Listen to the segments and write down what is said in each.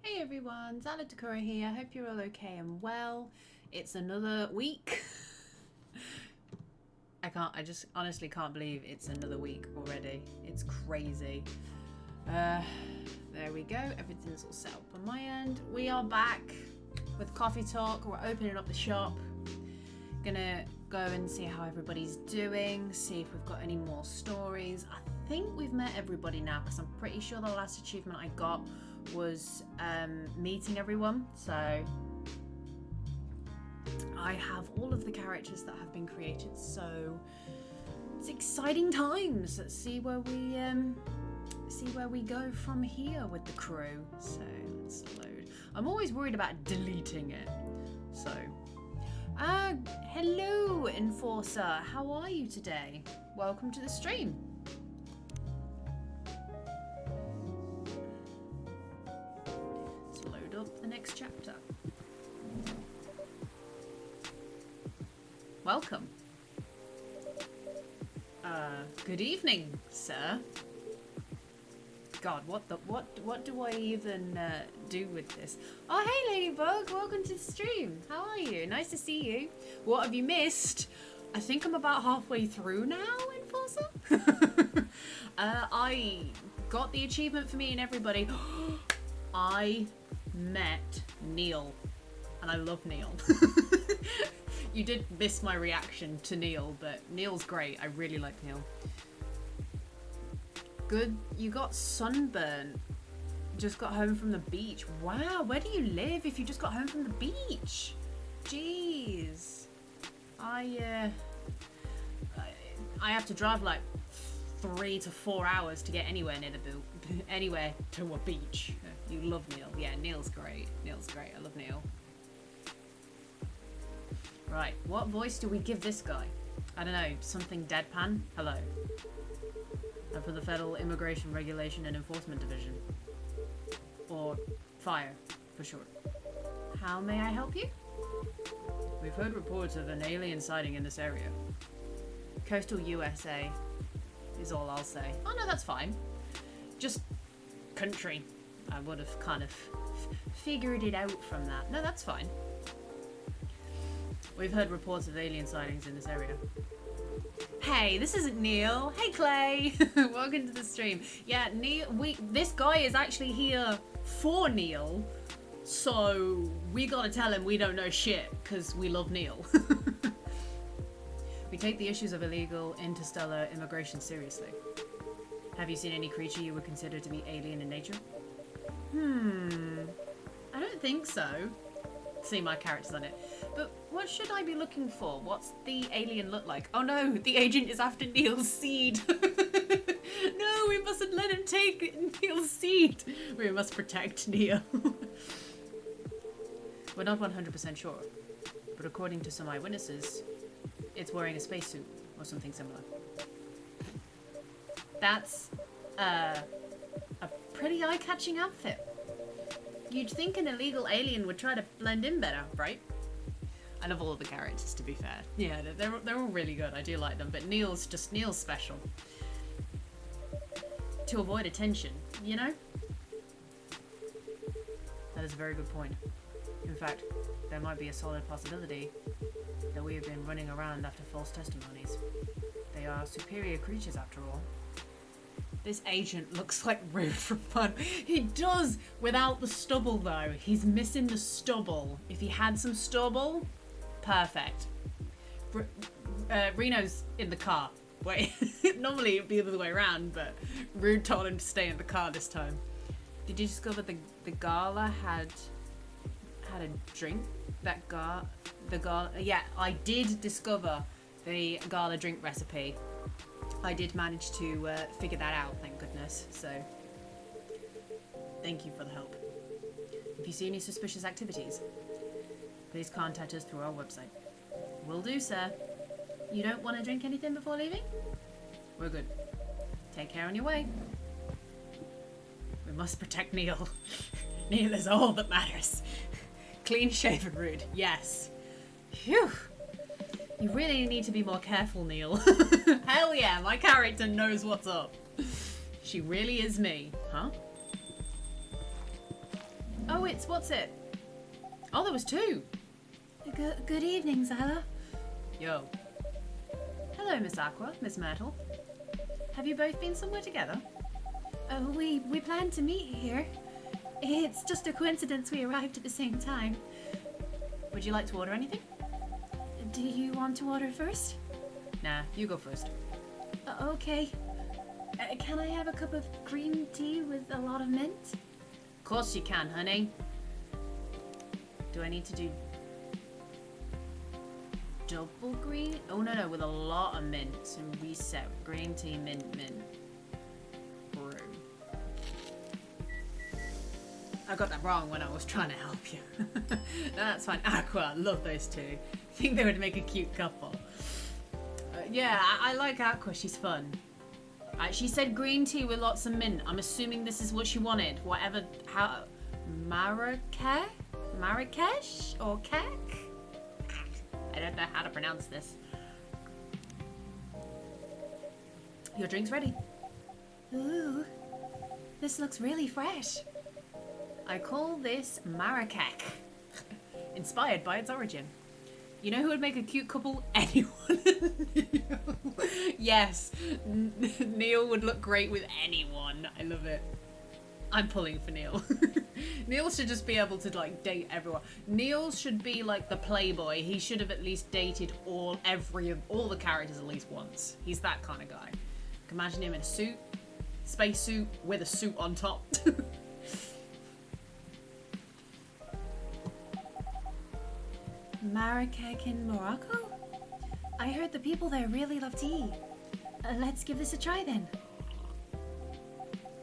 Hey everyone, XylaTakura here. Hope you're all okay and well. It's another week. I just honestly can't believe it's another week already. It's crazy. There we go. Everything's all set up on my end. We are back with Coffee Talk. We're opening up the shop. Gonna go and see how everybody's doing, see if we've got any more stories. I think we've met everybody now because I'm pretty sure the last achievement I got was meeting everyone. So I have all of the characters that have been created, so it's exciting times. Let's see where we go from here with the crew. So let's load. I'm always worried about deleting it. So hello Enforcer, how are you today? Welcome to the stream. Let's load up the next chapter. Welcome. Good evening, sir. God, what do I even do with this? Oh, hey, Ladybug, welcome to the stream. How are you? Nice to see you. What have you missed? I think I'm about halfway through now, Enforcer. I got the achievement for me and everybody. I met Neil, and I love Neil. You did miss my reaction to Neil, but Neil's great. I really like Neil. Good, you got sunburn. Just got home from the beach. Wow, where do you live if you just got home from the beach? Jeez. I have to drive like 3 to 4 hours to get anywhere near the anywhere to a beach. You love Neil. Yeah, Neil's great. Neil's great. I love Neil. Right, what voice do we give this guy? I don't know, something deadpan? Hello. I'm from the Federal Immigration Regulation and Enforcement Division. Or FIRE, for short. How may I help you? We've heard reports of an alien sighting in this area. Coastal USA is all I'll say. Oh no, that's fine. Just country. I would have kind of figured it out from that. No, that's fine. We've heard reports of alien sightings in this area. Hey, this isn't Neil. Hey, Clay. Welcome to the stream. Yeah, Neil. This guy is actually here for Neil, so we gotta tell him we don't know shit because we love Neil. We take the issues of illegal interstellar immigration seriously. Have you seen any creature you would consider to be alien in nature? I don't think so. See my characters on it. But what should I be looking for? What's the alien look like? Oh no, the agent is after Neil's seed. No, we mustn't let him take Neil's seed. We must protect Neil. We're not 100% sure, but according to some eyewitnesses, it's wearing a spacesuit or something similar. That's a pretty eye-catching outfit. You'd think an illegal alien would try to blend in better, right? I love all of the characters, to be fair. Yeah, they're all really good. I do like them, but Neil's special. To avoid attention, you know? That is a very good point. In fact, there might be a solid possibility that we have been running around after false testimonies. They are superior creatures after all. This agent looks like Rude from Fun. He does, without the stubble though. He's missing the stubble. If he had some stubble, perfect. Reno's in the car. Wait, normally it'd be the other way around, but Rude told him to stay in the car this time. Did you discover the gala had a drink? The gala, yeah, I did discover the gala drink recipe. I did manage to figure that out, thank goodness, so thank you for the help. If you see any suspicious activities, please contact us through our website. Will do, sir. You don't want to drink anything before leaving? We're good. Take care on your way. We must protect Neil. Neil is all that matters. Clean shaven Rude, yes. Phew. You really need to be more careful, Neil. Hell yeah, my character knows what's up. She really is me. Huh? Oh, it's, what's it? Oh, there was two. Good evening, Xyla. Yo. Hello, Miss Aqua, Miss Myrtle. Have you both been somewhere together? We planned to meet here. It's just a coincidence we arrived at the same time. Would you like to order anything? Do you want to order first? Nah, you go first. Okay. Can I have a cup of green tea with a lot of mint? Of course you can, honey. Do I need to do double green? Oh, no, with a lot of mint. So reset. Green tea, mint. Brew. I got that wrong when I was trying to help you. No, that's fine. Aqua, I love those two. I think they would make a cute couple. Yeah, I like Aqua. She's fun. She said green tea with lots of mint. I'm assuming this is what she wanted. Whatever. How? Marrakesh? Or kek? I don't know how to pronounce this. Your drink's ready. Ooh, this looks really fresh. I call this Marrakesh. Inspired by its origin. You know who would make a cute couple? Anyone. Yes. Neil would look great with anyone. I love it. I'm pulling for Neil. Neil should just be able to like date everyone. Neil should be like the playboy. He should have at least dated all the characters at least once. He's that kind of guy. Can imagine him in a suit, space suit with a suit on top. Marrakech in Morocco? I heard the people there really love tea. Let's give this a try then.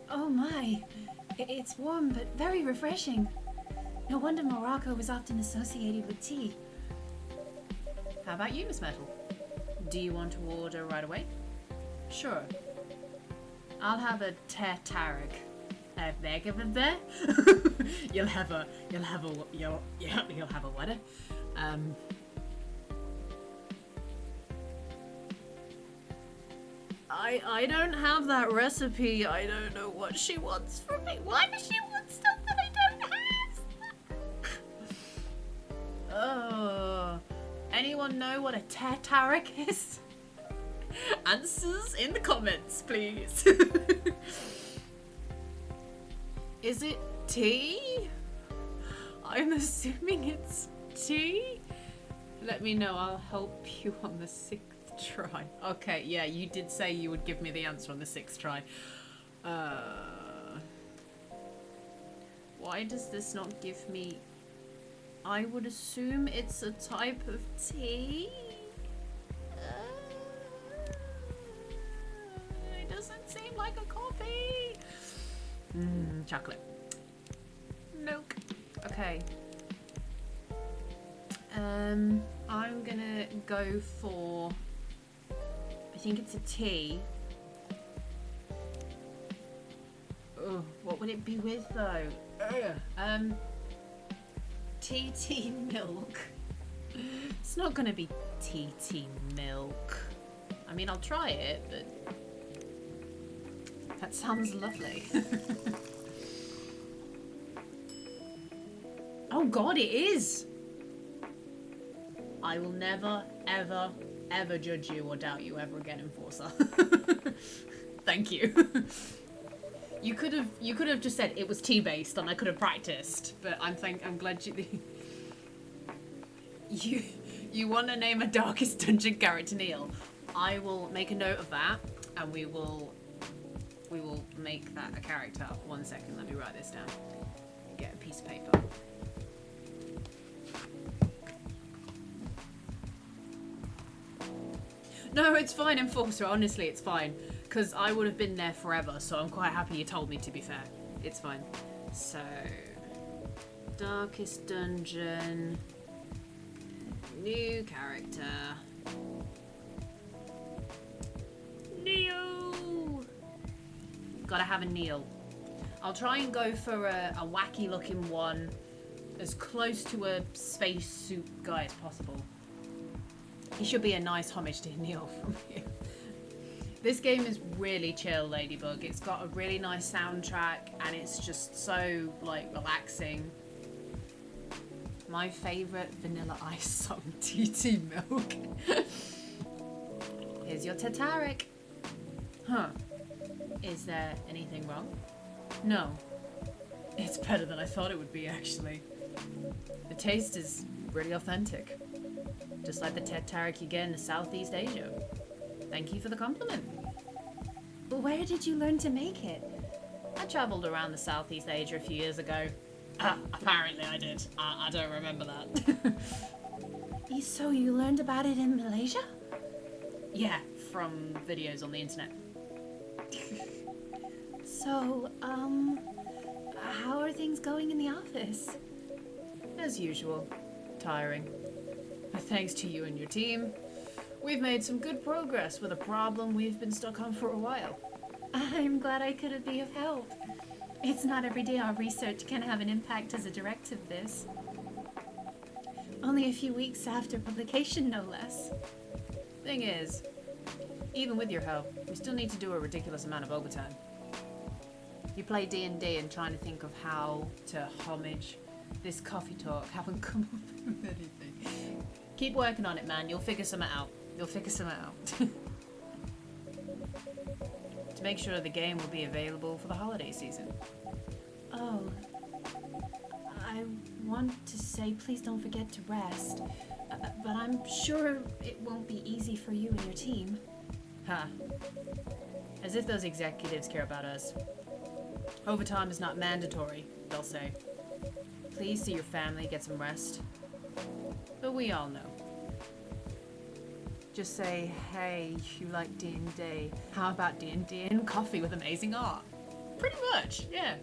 Oh my, it's warm but very refreshing. No wonder Morocco was often associated with tea. How about you, Miss Myrtle? Do you want to order right away? Sure. I'll have a tartare. You'll have a what? I don't have that recipe. I don't know what she wants from me. Why does she want stuff that I don't have? Anyone know what a tartare is? Answers in the comments, please. Is it tea? I'm assuming it's tea. Let me know. I'll help you on the 6th try. Okay, yeah, you did say you would give me the answer on the 6th try. Why does this not give me... I would assume it's a type of tea. It doesn't seem like a coffee. Chocolate. Milk. Okay. I'm gonna go for... I think it's a tea. Oh, what would it be with though? TT milk. It's not gonna be TT milk. I mean, I'll try it, but that sounds lovely. Oh God, it is! I will never, ever, ever judge you or doubt you ever again, Enforcer. Thank you. You could have just said it was tea-based and I could have practiced, but I'm glad you want to name a Darkest Dungeon character, Neil. I will make a note of that, and we will make that a character. 1 second, let me write this down. Get a piece of paper. No, it's fine, Enforcer. Honestly, it's fine. Because I would have been there forever, so I'm quite happy you told me, to be fair. It's fine. So, Darkest Dungeon. New character. Neil! Gotta have a Neil. I'll try and go for a wacky looking one. As close to a spacesuit guy as possible. He should be a nice homage to Neil from you. This game is really chill, Ladybug. It's got a really nice soundtrack and it's just so like relaxing. My favorite vanilla ice song, TT Milk. Here's your Tartaric. Huh. Is there anything wrong? No. It's better than I thought it would be, actually. The taste is really authentic. Just like the Tartaric you get in the Southeast Asia. Thank you for the compliment. Where did you learn to make it? I travelled around the Southeast Asia a few years ago. Apparently I did. I don't remember that. So you learned about it in Malaysia? Yeah, from videos on the internet. So, how are things going in the office? As usual, tiring. But thanks to you and your team, we've made some good progress with a problem we've been stuck on for a while. I'm glad I could be of help. It's not every day our research can have an impact as a direct of this. Only a few weeks after publication, no less. Thing is, even with your help, we still need to do a ridiculous amount of overtime. You play D&D and trying to think of how to homage this coffee talk. Haven't come up with anything. Keep working on it, man. You'll figure something out. To make sure the game will be available for the holiday season. Oh. I want to say please don't forget to rest. But I'm sure it won't be easy for you and your team. Huh. As if those executives care about us. Overtime is not mandatory, they'll say. Please see your family, get some rest. But we all know. Just say, hey, you like D&D. How about D&D and coffee with amazing art? Pretty much, yeah.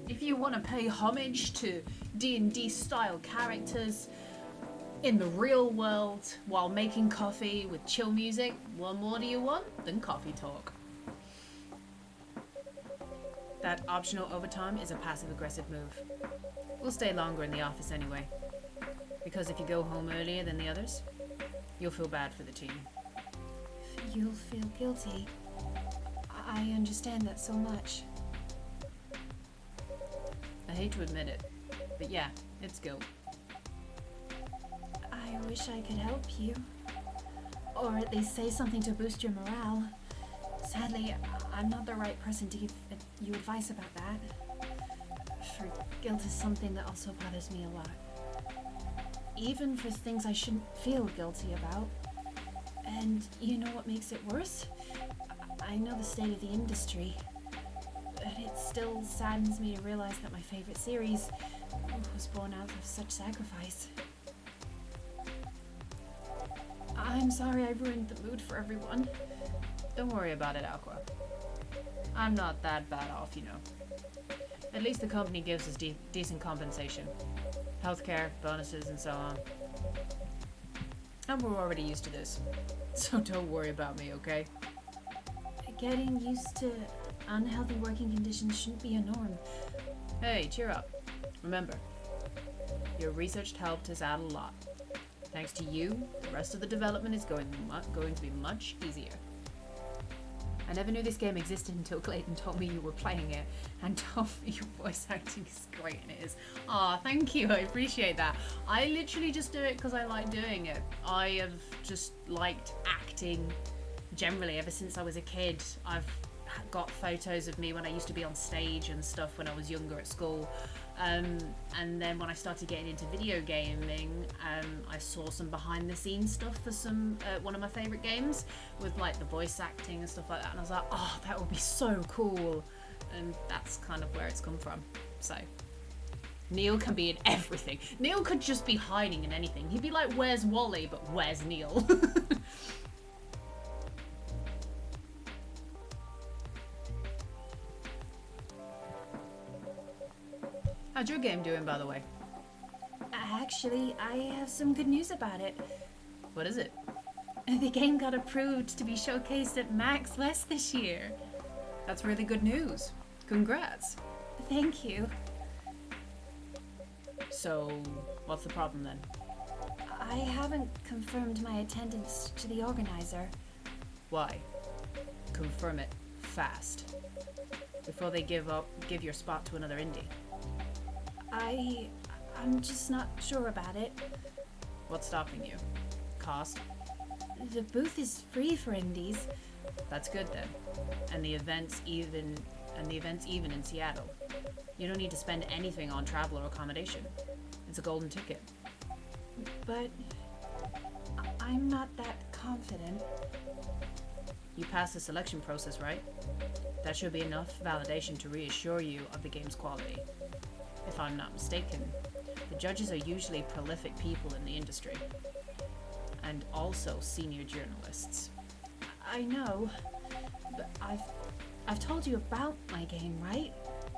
If you want to pay homage to D&D style characters in the real world while making coffee with chill music, what more do you want than coffee talk? That optional overtime is a passive-aggressive move. We'll stay longer in the office anyway. Because if you go home earlier than the others, you'll feel bad for the team. You'll feel guilty. I understand that so much. I hate to admit it, but yeah, it's guilt. I wish I could help you. Or at least say something to boost your morale. Sadly, I'm not the right person to give you advice about that. For guilt is something that also bothers me a lot. Even for things I shouldn't feel guilty about. And you know what makes it worse? I know the state of the industry, but it still saddens me to realize that my favorite series was born out of such sacrifice. I'm sorry I ruined the mood for everyone. Don't worry about it, Aqua. I'm not that bad off, you know. At least the company gives us decent compensation. Healthcare, bonuses, and so on. And we're already used to this. So don't worry about me, okay? Getting used to unhealthy working conditions shouldn't be a norm. Hey, cheer up. Remember, your research helped us out a lot. Thanks to you, the rest of the development is going to be much easier. I never knew this game existed until Clayton told me you were playing it and told me your voice acting is great, and it is. Aw, thank you, I appreciate that. I literally just do it because I like doing it. I have just liked acting generally ever since I was a kid. I've got photos of me when I used to be on stage and stuff when I was younger at school. And then when I started getting into video gaming, I saw some behind the scenes stuff for one of my favorite games with like the voice acting and stuff like that, and I was like, oh, that would be so cool. And that's kind of where it's come from. So Neil can be in everything. Neil could just be hiding in anything. He'd be like, where's Wally, but where's Neil? How's your game doing, by the way? Actually, I have some good news about it. What is it? The game got approved to be showcased at Max West this year. That's really good news. Congrats. Thank you. So, what's the problem then? I haven't confirmed my attendance to the organizer. Why? Confirm it fast. Before they give your spot to another indie. I'm just not sure about it. What's stopping you? Cost? The booth is free for indies. That's good then. And the event's even in Seattle. You don't need to spend anything on travel or accommodation. It's a golden ticket. But I'm not that confident. You passed the selection process, right? That should be enough validation to reassure you of the game's quality. If I'm not mistaken, the judges are usually prolific people in the industry. And also senior journalists. I know, but I've told you about my game, right?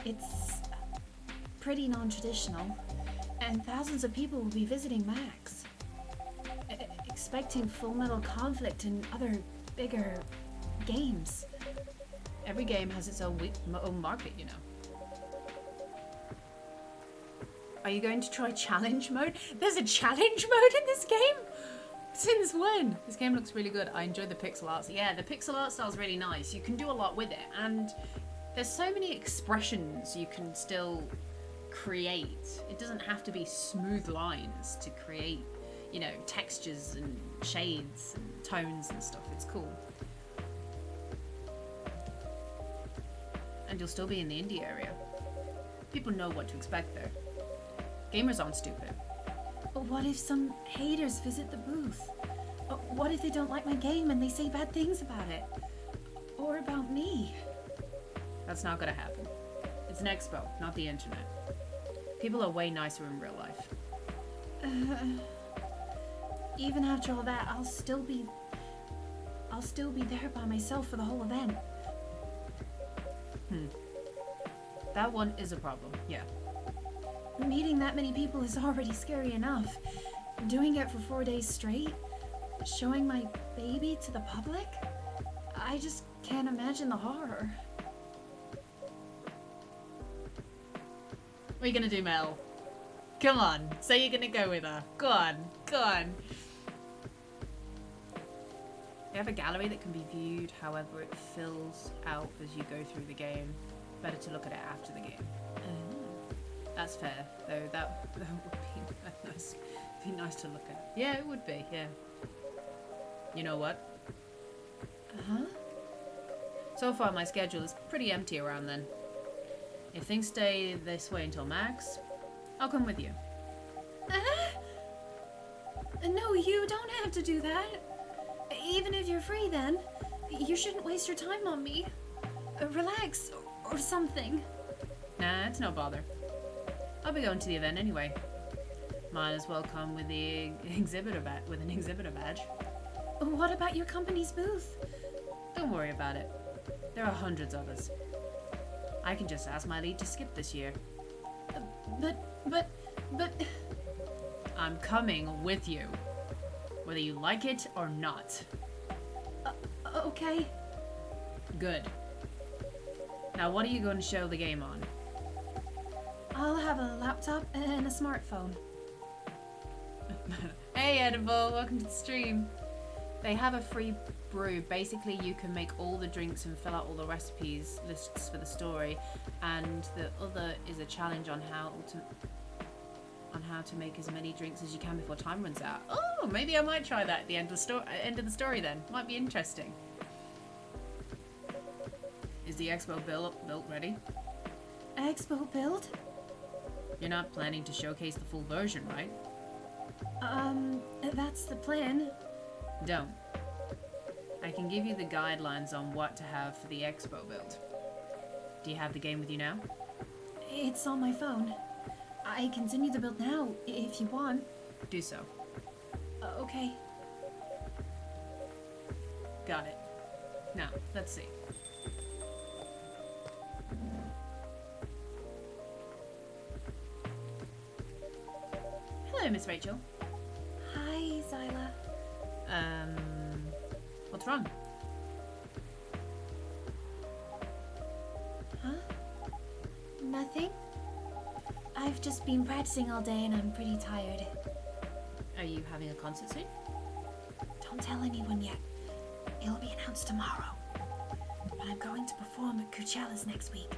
It's pretty non-traditional, and thousands of people will be visiting Max. Expecting Full Metal Conflict and other bigger games. Every game has its own market, you know. Are you going to try challenge mode? There's a challenge mode in this game? Since when? This game looks really good. I enjoy the pixel art. Yeah, the pixel art style's really nice. You can do a lot with it, and there's so many expressions you can still create. It doesn't have to be smooth lines to create, you know, textures and shades and tones and stuff. It's cool. And you'll still be in the indie area. People know what to expect there. Gamers aren't stupid. What if some haters visit the booth? What if they don't like my game and they say bad things about it? Or about me? That's not gonna happen. It's an expo, not the internet. People are way nicer in real life. Even after all that, I'll still be there by myself for the whole event. That one is a problem, yeah. Meeting that many people is already scary enough. Doing it for 4 days straight? Showing my baby to the public? I just can't imagine the horror. What are you gonna do, Mel? Come on, say you're gonna go with her. Go on, go on. You have a gallery that can be viewed however it fills out as you go through the game. Better to look at it after the game. That's fair, though. That would be nice. Be nice to look at. Yeah, it would be. Yeah. You know what? Huh? So far, my schedule is pretty empty around then. If things stay this way until Max, I'll come with you. No, you don't have to do that. Even if you're free, then you shouldn't waste your time on me. Relax or something. Nah, it's no bother. I'll be going to the event anyway. Might as well come with the exhibitor badge. What about your company's booth? Don't worry about it. There are hundreds of us. I can just ask my lead to skip this year. But... I'm coming with you. Whether you like it or not. Okay. Good. Now what are you going to show the game on? I'll have a laptop and a smartphone. Hey Edible, welcome to the stream. They have a free brew. Basically you can make all the drinks and fill out all the recipes lists for the story, and the other is a challenge on how to make as many drinks as you can before time runs out. Oh, maybe I might try that at the end of the story then. Might be interesting. Is the expo built ready? Expo build? You're not planning to showcase the full version, right? That's the plan. Don't. I can give you the guidelines on what to have for the expo build. Do you have the game with you now? It's on my phone. I can send you the build now, if you want. Do so. Okay. Got it. Now, let's see. Hello, Miss Rachel. Hi, Xyla. What's wrong? Huh? Nothing. I've just been practicing all day and I'm pretty tired. Are you having a concert soon? Don't tell anyone yet. It'll be announced tomorrow. But I'm going to perform at Coachella's next week.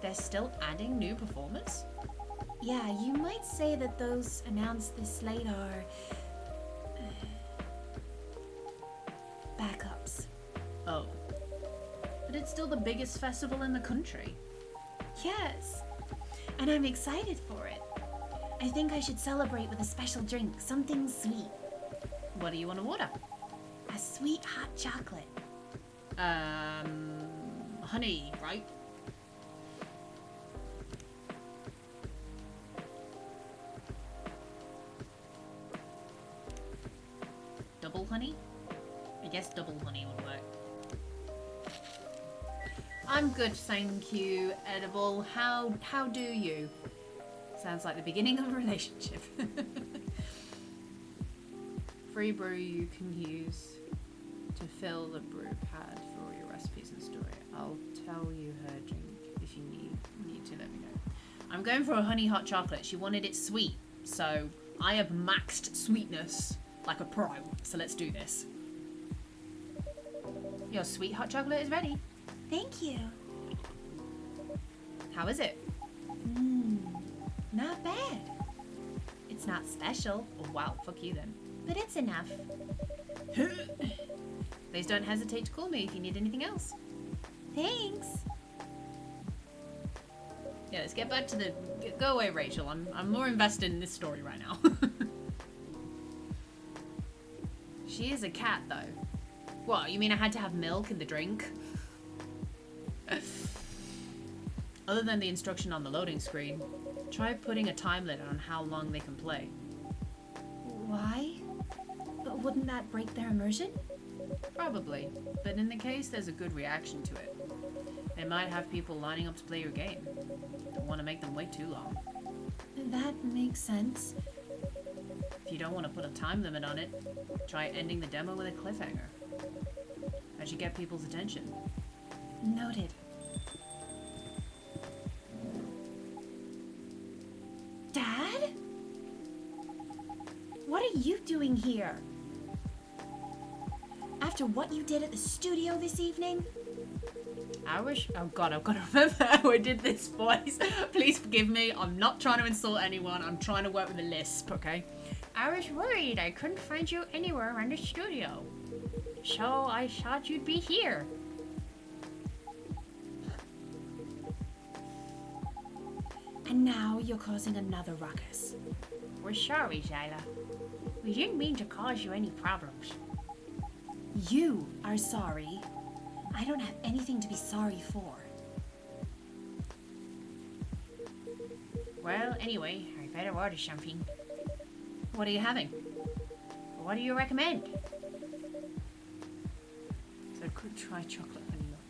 They're still adding new performers? Yeah, you might say that those announced this slate are backups. Oh. But it's still the biggest festival in the country. Yes, and I'm excited for it. I think I should celebrate with a special drink, something sweet. What do you want to order? A sweet hot chocolate. Honey, right? Double honey? I guess double honey would work. I'm good, thank you, Edible. How do you? Sounds like the beginning of a relationship. Free brew you can use to fill the brew pad for all your recipes and story. I'll tell you her drink if you need to let me know. I'm going for a honey hot chocolate. She wanted it sweet, so I have maxed sweetness like a pro. So let's do this. Your sweet hot chocolate is ready. Thank you. How is it? Not bad. It's not special. Oh, wow, fuck you then. But it's enough. Please don't hesitate to call me if you need anything else. Thanks. Yeah, let's get back to the... Go away, Rachel. I'm more invested in this story right now. She is a cat, though. What, you mean I had to have milk in the drink? Other than the instruction on the loading screen, try putting a time limit on how long they can play. Why? But wouldn't that break their immersion? Probably, but in the case there's a good reaction to it. They might have people lining up to play your game. Don't want to make them wait too long. That makes sense. If you don't want to put a time limit on it, try ending the demo with a cliffhanger. That should get people's attention. Noted. Dad? What are you doing here? After what you did at the studio this evening? Oh god, I've got to remember how I did this, boys. Please forgive me. I'm not trying to insult anyone. I'm trying to work with a lisp, okay? I was worried I couldn't find you anywhere around the studio. So I thought you'd be here. And now you're causing another ruckus. We're sorry, Xyla. We didn't mean to cause you any problems. You are sorry. I don't have anything to be sorry for. Well, anyway, I better order something. What are you having? What do you recommend? So I could try chocolate honey milk.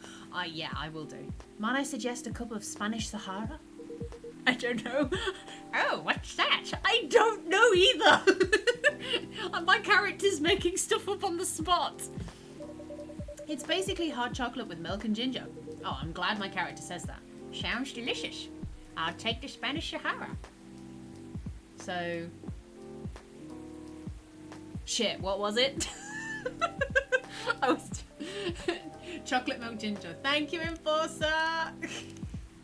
Yeah, I will do. Might I suggest a cup of Spanish Sahara? I don't know. Oh, what's that? I don't know either. My character's making stuff up on the spot. It's basically hot chocolate with milk and ginger. Oh, I'm glad my character says that. Sounds delicious. I'll take the Spanish Sahara. So... Shit, what was it? I was... Chocolate milk ginger. Thank you, Enforcer!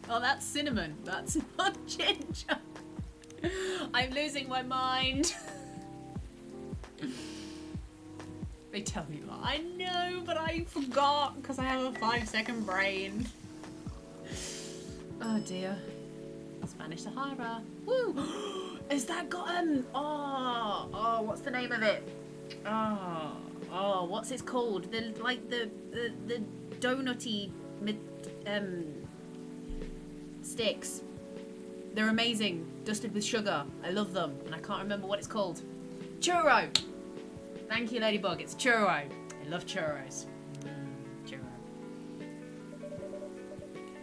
Oh, that's cinnamon. That's not ginger. I'm losing my mind. They tell me that. I know, but I forgot because I have a 5-second brain. Oh dear. Spanish Sahara. Woo! Has that got what's the name of it? What's it called? The donutty sticks. They're amazing, dusted with sugar. I love them, and I can't remember what it's called. Churro. Thank you, Ladybug. It's churro. I love churros. Churro.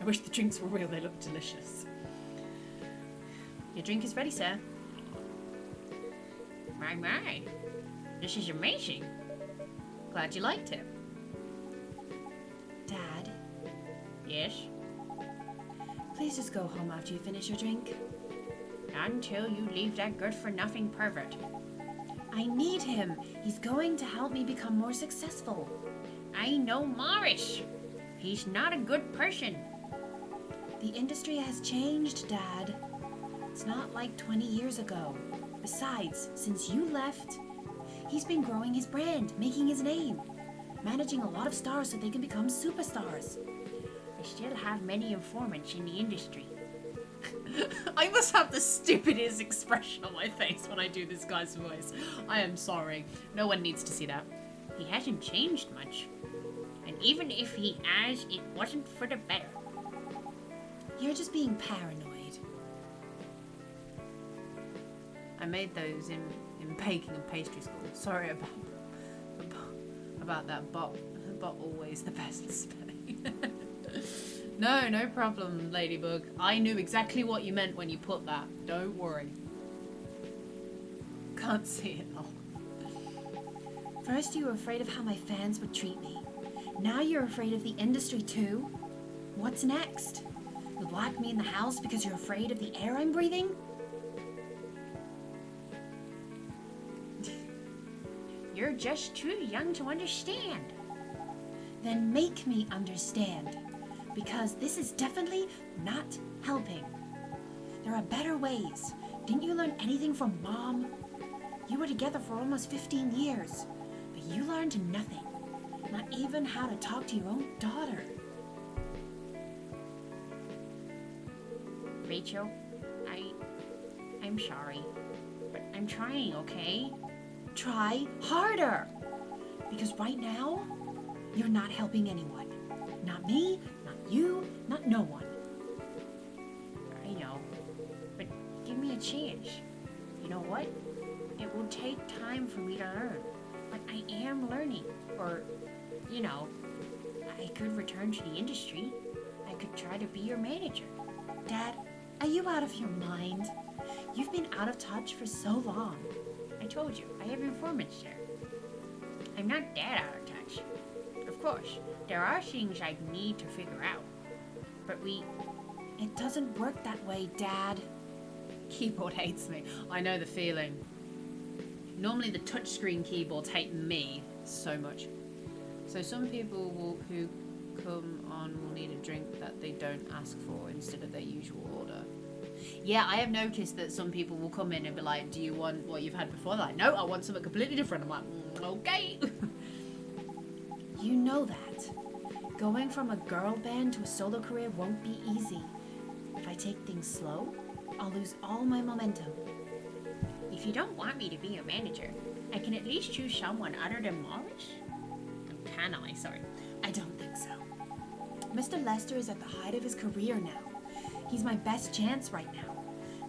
I wish the drinks were real. They look delicious. Your drink is ready, sir. My. This is amazing. Glad you liked it. Dad, Yes? please just go home after you finish your drink. Until you leave that good-for-nothing pervert. I need him. He's going to help me become more successful. I know Morris. He's not a good person. The industry has changed, Dad. It's not like 20 years ago. Besides, since you left, he's been growing his brand, making his name, managing a lot of stars so they can become superstars. I still have many informants in the industry. I must have the stupidest expression on my face when I do this guy's voice. I am sorry. No one needs to see that. He hasn't changed much. And even if he has, it wasn't for the better. You're just being paranoid. I made those in baking and pastry school. Sorry about that bot. Bot always the best spelling. No problem, Ladybug. I knew exactly what you meant when you put that. Don't worry. Can't see it all. First you were afraid of how my fans would treat me. Now you're afraid of the industry too? What's next? You'll lock me in the house because you're afraid of the air I'm breathing? You're just too young to understand. Then make me understand. Because this is definitely not helping. There are better ways. Didn't you learn anything from Mom? You were together for almost 15 years, but you learned nothing. Not even how to talk to your own daughter. Rachel, I'm sorry, but I'm trying, okay? Try harder. Because right now, you're not helping anyone. Not me, not you, not no one. I know, but give me a chance. You know what? It will take time for me to learn, but I am learning. Or, you know, I could return to the industry. I could try to be your manager. Dad, are you out of your mind? You've been out of touch for so long. I told you, I have informants there. I'm not that out of touch. Of course, there are things I need to figure out. But It doesn't work that way, Dad. Keyboard hates me. I know the feeling. Normally the touchscreen keyboards hate me so much. So some people who come on will need a drink that they don't ask for instead of their usual order. Yeah, I have noticed that some people will come in and be like, do you want what you've had before? They're like, no, I want something completely different. I'm like, okay. You know that. Going from a girl band to a solo career won't be easy. If I take things slow, I'll lose all my momentum. If you don't want me to be your manager, I can at least choose someone other than Morris? Can I? Sorry. I don't think so. Mr. Lester is at the height of his career now. He's my best chance right now.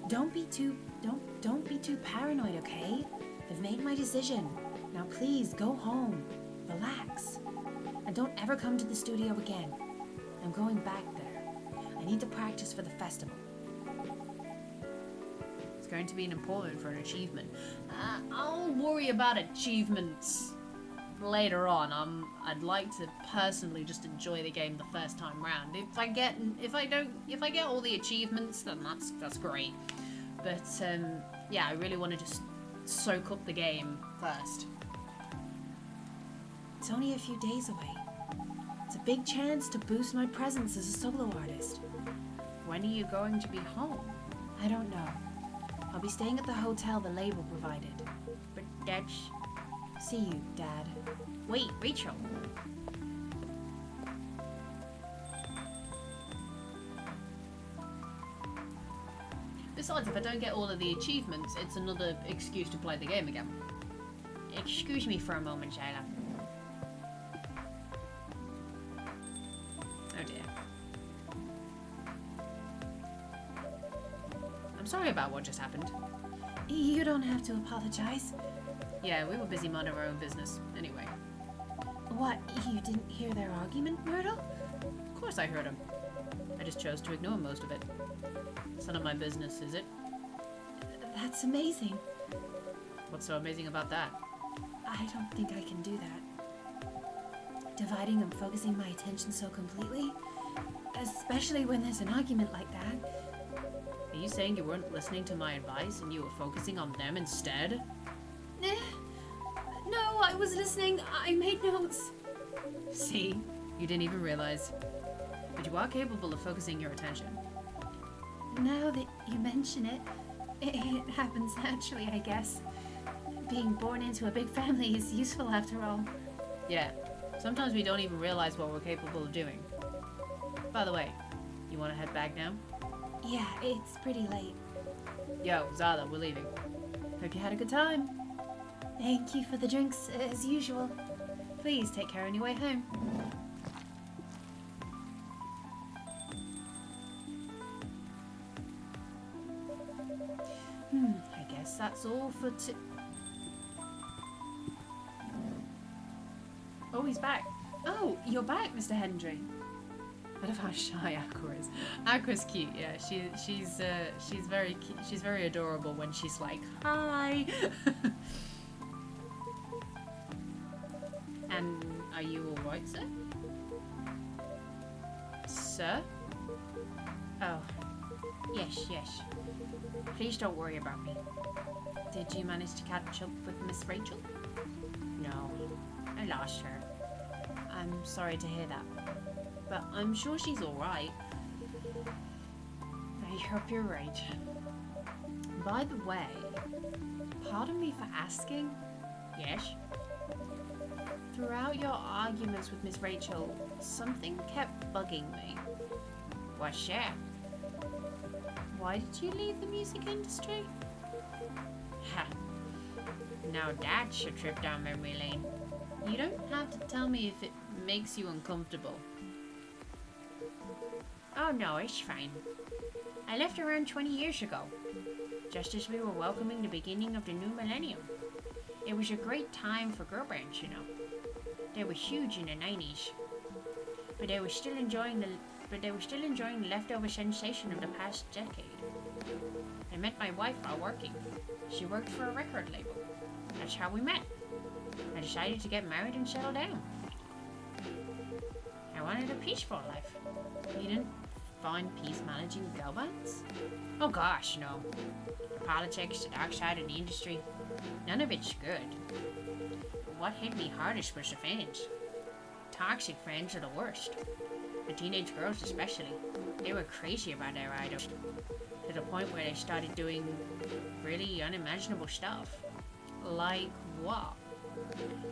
Don't be too paranoid, okay? I've made my decision. Now please go home. Relax. And don't ever come to the studio again. I'm going back there. I need to practice for the festival. It's going to be important for an achievement. I'll worry about achievements later on. I'd like to personally just enjoy the game the first time round. If I get all the achievements, then that's great. But yeah, I really want to just soak up the game first. It's only a few days away. It's a big chance to boost my presence as a solo artist. When are you going to be home? I don't know. I'll be staying at the hotel the label provided. But that's... See you, Dad. Wait, Rachel. Besides, if I don't get all of the achievements, it's another excuse to play the game again. Excuse me for a moment, Xyla. Oh dear. I'm sorry about what just happened. You don't have to apologize. Yeah, we were busy minding our own business. Anyway. What, you didn't hear their argument, Myrtle? Of course I heard him. I just chose to ignore most of it. It's none of my business, is it? That's amazing. What's so amazing about that? I don't think I can do that. Dividing and focusing my attention so completely, especially when there's an argument like that. Are you saying you weren't listening to my advice and you were focusing on them instead? No, I was listening. I made notes. See? You didn't even realize. But you are capable of focusing your attention. Now that you mention it, it happens naturally, I guess. Being born into a big family is useful after all. Yeah, sometimes we don't even realize what we're capable of doing. By the way, you want to head back now? Yeah, it's pretty late. Yo, Xyla, we're leaving. Hope you had a good time. Thank you for the drinks, as usual. Please take care on your way home. I guess that's all for Oh, he's back. Oh, you're back, Mr. Hendry. I love how shy Aqua is. Aqua's cute, yeah. She's very cute. She's very adorable when she's like, hi. And are you all right, sir? Sir? Oh, yes. Please don't worry about me. Did you manage to catch up with Miss Rachel? No, I lost her. I'm sorry to hear that, but I'm sure she's all right. I hope you're right. By the way, pardon me for asking. Yes? Throughout your arguments with Miss Rachel, something kept bugging me. What's that? Why did you leave the music industry? Ha! Now that's a trip down memory lane. You don't have to tell me if it makes you uncomfortable. Oh no, it's fine. I left around 20 years ago, just as we were welcoming the beginning of the new millennium. It was a great time for girl bands, you know. They were huge in the 90s, but they were still enjoying the leftover sensation of the past decade. I met my wife while working. She worked for a record label. That's how we met. I decided to get married and settle down. I wanted a peaceful life. You didn't find peace managing girl bands? Oh gosh, no. The politics, the dark side of the industry, none of it's good. What hit me hardest was the fans. Toxic fans are the worst. The teenage girls especially. They were crazy about their idols, to the point where they started doing really unimaginable stuff. Like what?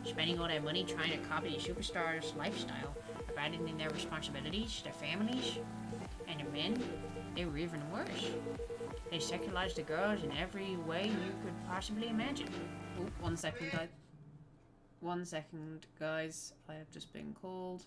Spending all their money trying to copy the superstars' lifestyle, abandoning their responsibilities, their families, and the men, they were even worse. They sexualized the girls in every way you could possibly imagine. Oh, 1 second, guys. 1 second, guys. I have just been called.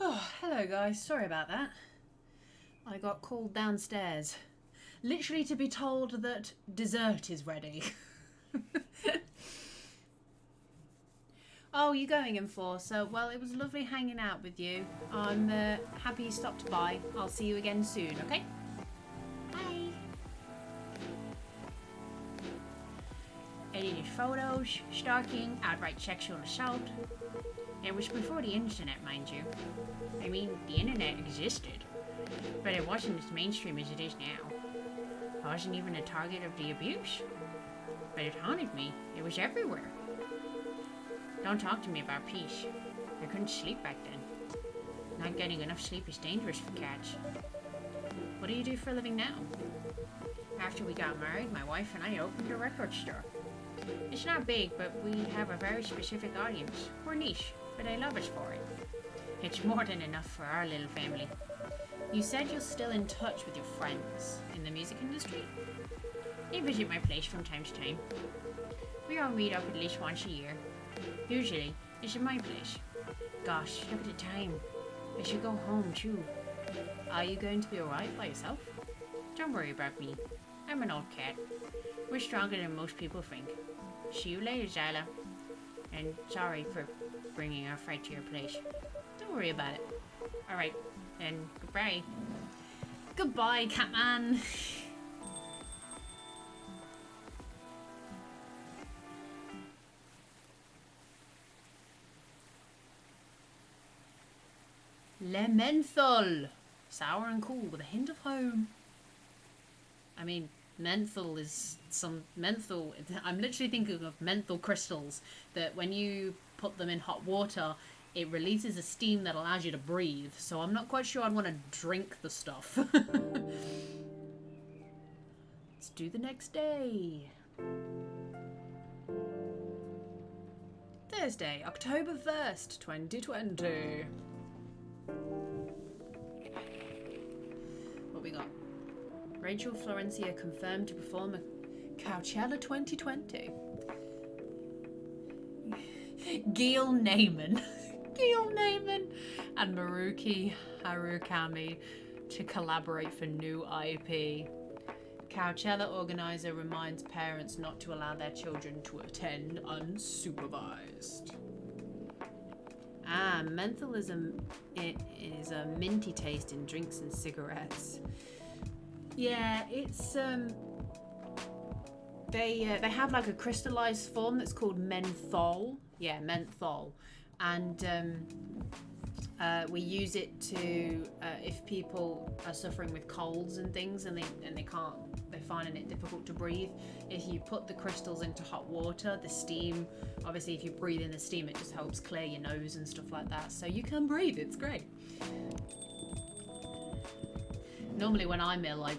Oh, hello guys, sorry about that. I got called downstairs, literally to be told that dessert is ready. Oh, you're going in for, so, well, it was lovely hanging out with you. I'm happy you stopped by. I'll see you again soon, okay? Bye. Edited photos, stalking, outright sexual assault. It was before the internet, mind you. I mean, the internet existed, but it wasn't as mainstream as it is now. I wasn't even a target of the abuse, but it haunted me. It was everywhere. Don't talk to me about peace. I couldn't sleep back then. Not getting enough sleep is dangerous for cats. What do you do for a living now? After we got married, my wife and I opened a record store. It's not big, but we have a very specific audience. We're niche, but they love us for it. It's more than enough for our little family. You said you're still in touch with your friends in the music industry? They visit my place from time to time. We all meet up at least once a year. Usually, it's at my place. Gosh, look at the time. I should go home too. Are you going to be alright by yourself? Don't worry about me. I'm an old cat. We're stronger than most people think. See you later, Xyla. And sorry for bringing our fight to your place. Don't worry about it. Alright, then goodbye. Goodbye, Catman. Le menthol. Sour and cool with a hint of home. I mean, menthol is some menthol. I'm literally thinking of menthol crystals that when you put them in hot water, it releases a steam that allows you to breathe. So I'm not quite sure I'd want to drink the stuff. Let's do the next day. Thursday, October 1st, 2020. What we got? Rachel Florencia confirmed to perform at Coachella 2020. Gil Naiman. Gil Naiman and Maruki Harukami to collaborate for new IP. Coachella organizer reminds parents not to allow their children to attend unsupervised. Ah, menthol is a minty taste in drinks and cigarettes. Yeah, it's they have like a crystallized form that's called menthol. Yeah, menthol, and we use it to if people are suffering with colds and things, and they're finding it difficult to breathe. If you put the crystals into hot water, the steam, obviously if you breathe in the steam, it just helps clear your nose and stuff like that. So you can breathe. It's great. Normally when I'm ill, I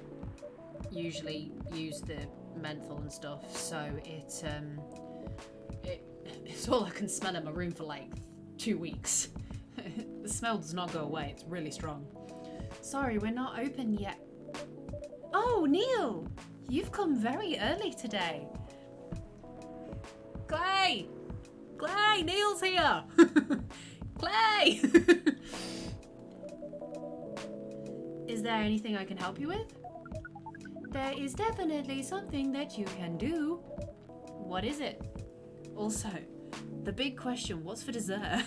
usually use the menthol and stuff, so it's all I can smell in my room for like 2 weeks. The smell does not go away. It's really strong. Sorry, we're not open yet. Oh, Neil! You've come very early today. Clay! Clay! Neil's here! Clay! Is there anything I can help you with? There is definitely something that you can do. What is it? Also, the big question, what's for dessert?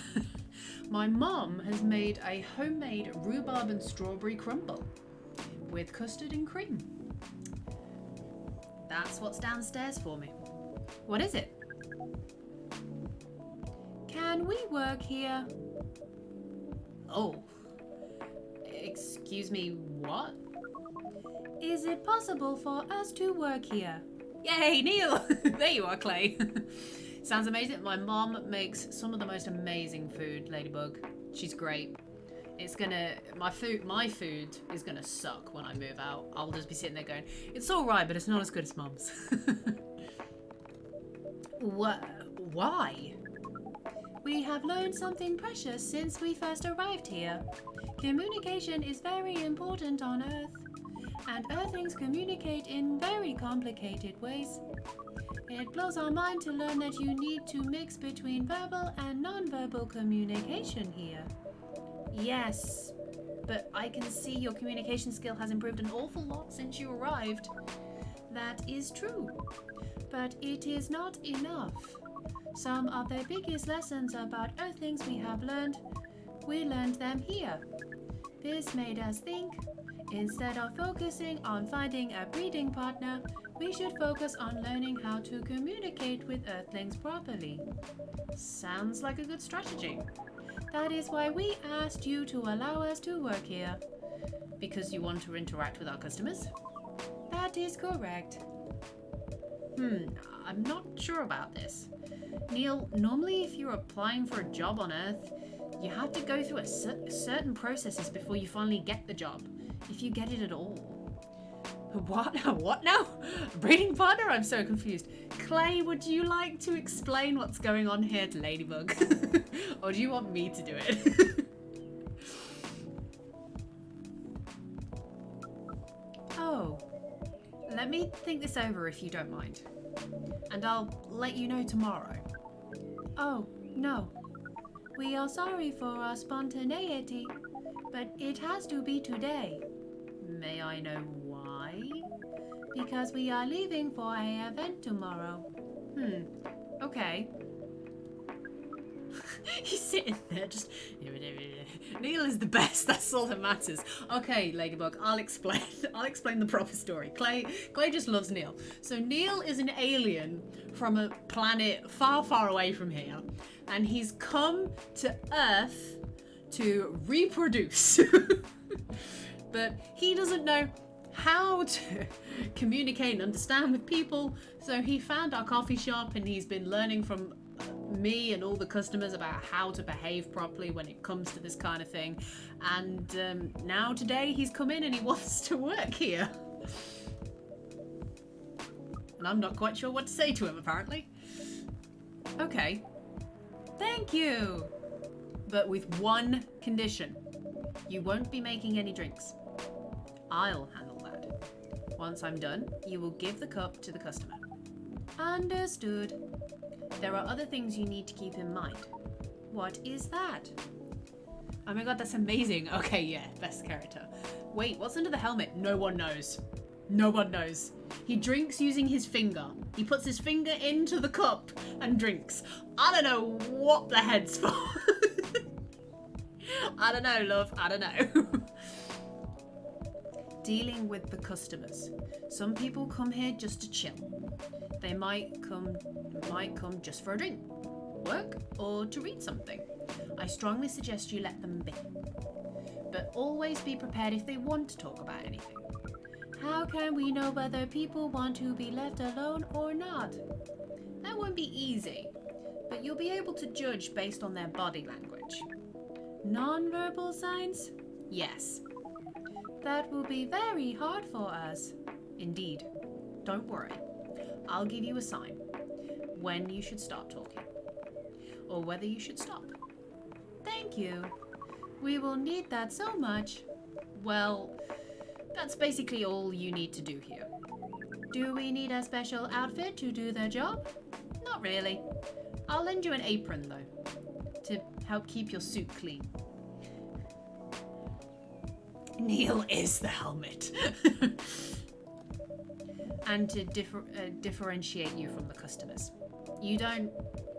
My mom has made a homemade rhubarb and strawberry crumble with custard and cream. That's what's downstairs for me. What is it? Can we work here? Oh. Excuse me, what? Is it possible for us to work here? Yay, Neil! There you are, Clay. Sounds amazing. My mom makes some of the most amazing food, Ladybug. She's great. It's gonna, my food is gonna suck when I move out. I'll just be sitting there going, it's alright, but it's not as good as Mum's. What? Why? We have learned something precious since we first arrived here. Communication is very important on Earth, and Earthlings communicate in very complicated ways. It blows our mind to learn that you need to mix between verbal and non-verbal communication here. Yes, but I can see your communication skill has improved an awful lot since you arrived. That is true, but it is not enough. Some of the biggest lessons about Earthlings we learned them here. This made us think, instead of focusing on finding a breeding partner, we should focus on learning how to communicate with Earthlings properly. Sounds like a good strategy. That is why we asked you to allow us to work here. Because you want to interact with our customers? That is correct. I'm not sure about this. Neil, normally if you're applying for a job on Earth, you have to go through certain processes before you finally get the job, if you get it at all. What? What now? Breeding partner? I'm so confused. Clay, would you like to explain what's going on here to Ladybug? Or do you want me to do it? Oh, let me think this over if you don't mind. And I'll let you know tomorrow. Oh, no. We are sorry for our spontaneity, but it has to be today. May I know why? Because we are leaving for an event tomorrow. Okay. He's sitting there just... Neil is the best, that's all that matters. Okay, Ladybug, I'll explain. I'll explain the proper story. Clay just loves Neil. So Neil is an alien from a planet far, far away from here. And he's come to Earth to reproduce. But he doesn't know how to communicate and understand with people. So he found our coffee shop and he's been learning from me and all the customers about how to behave properly when it comes to this kind of thing. And now today he's come in and he wants to work here. And I'm not quite sure what to say to him, apparently. Okay. Thank you. But with one condition. You won't be making any drinks. I'll handle that. Once I'm done, you will give the cup to the customer. Understood. There are other things you need to keep in mind. What is that? Oh my god, that's amazing. Okay, yeah, best character. Wait, what's under the helmet? No one knows. No one knows. He drinks using his finger. He puts his finger into the cup and drinks. I don't know what the head's for. I don't know, love. I don't know. Dealing with the customers. Some people come here just to chill. They might come just for a drink, work, or to read something. I strongly suggest you let them be. But always be prepared if they want to talk about anything. How can we know whether people want to be left alone or not? That won't be easy, but you'll be able to judge based on their body language. Non-verbal signs? Yes. That will be very hard for us. Indeed. Don't worry. I'll give you a sign when you should start talking, or whether you should stop. Thank you. We will need that so much. Well, that's basically all you need to do here. Do we need a special outfit to do the job? Not really. I'll lend you an apron though, to help keep your suit clean. Neil is the helmet. And to differentiate you from the customers. You don't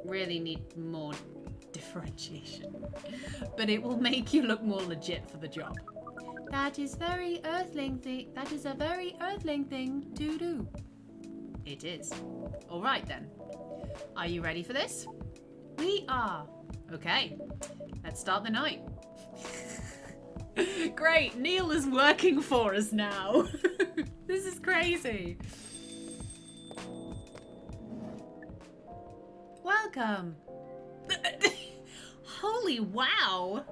really need more differentiation, but it will make you look more legit for the job. That is a very earthling thing to do. It is. All right then. Are you ready for this? We are. Okay. Let's start the night. Great, Neil is working for us now. This is crazy. Welcome. Holy wow.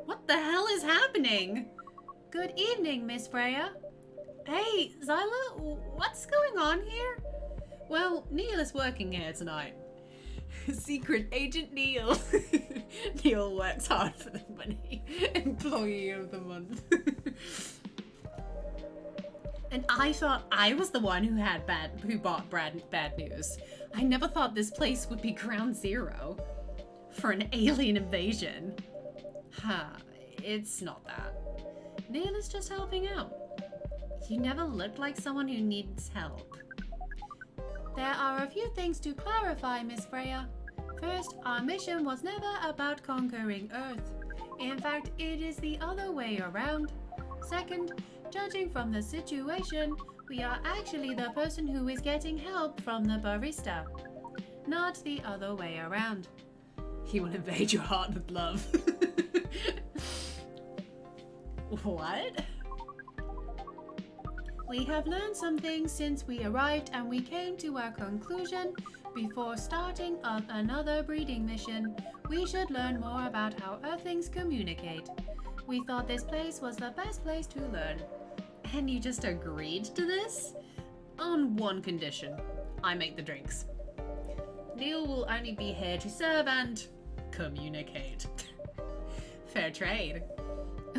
What the hell is happening? Good evening, Miss Freya. Hey, Xyla, what's going on here? Well, Neil is working here tonight. Secret Agent Neil. Neil works hard for the money. Employee of the month. And I thought I was the one who bought bad news. I never thought this place would be ground zero for an alien invasion. It's not that. Neil is just helping out. You never looked like someone who needs help. There are a few things to clarify, Miss Freya. First, our mission was never about conquering Earth. In fact, it is the other way around. Second, judging from the situation, we are actually the person who is getting help from the barista. Not the other way around. He will invade your heart with love. What? We have learned some things since we arrived, and we came to our conclusion before starting on another breeding mission. We should learn more about how Earthlings communicate. We thought this place was the best place to learn. And you just agreed to this? On one condition. I make the drinks. Neil will only be here to serve and communicate. Fair trade.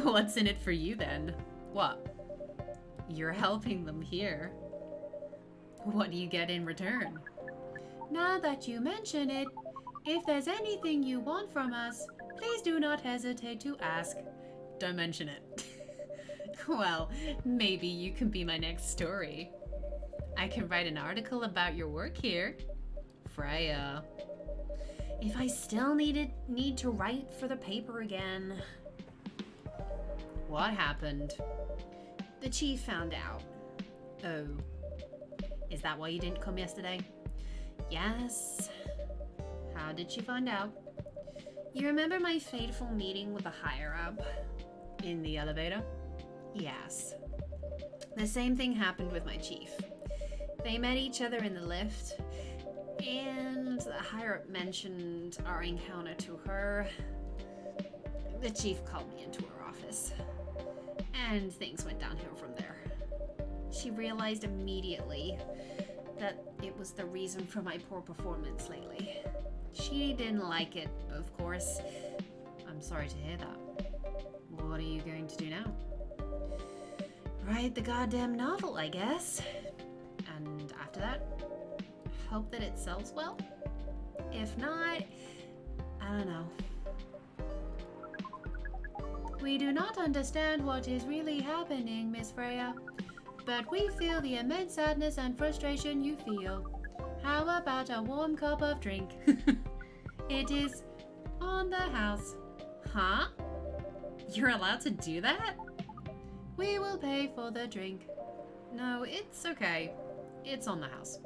What's in it for you then? What? You're helping them here. What do you get in return? Now that you mention it, if there's anything you want from us, please do not hesitate to ask. Don't mention it. Well, maybe you can be my next story. I can write an article about your work here. Freya. If I still need to write for the paper again. What happened? The chief found out. Oh. Is that why you didn't come yesterday? Yes. How did she find out? You remember my fateful meeting with the higher-up? In the elevator? Yes. The same thing happened with my chief. They met each other in the lift, and the higher-up mentioned our encounter to her. The chief called me into her office, and things went downhill from there. She realized immediately that it was the reason for my poor performance lately. She didn't like it, of course. I'm sorry to hear that. What are you going to do now? Write the goddamn novel, I guess. And after that, hope that it sells well? If not, I don't know. We do not understand what is really happening, Miss Freya, but we feel the immense sadness and frustration you feel. How about a warm cup of drink? It is on the house. Huh? You're allowed to do that? We will pay for the drink. No, it's okay. It's on the house.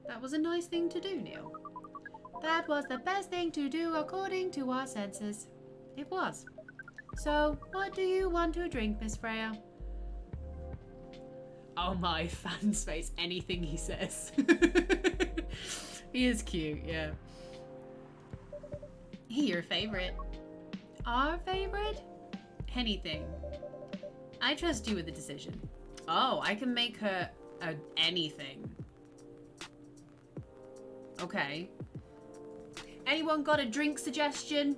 That was a nice thing to do, Neil. That was the best thing to do according to our senses. It was. So, what do you want to drink, Miss Freya? Oh my, fan space, anything he says. He is cute, yeah. Your favorite? Our favorite? Anything. I trust you with the decision. Oh, I can make her anything. Okay. Anyone got a drink suggestion?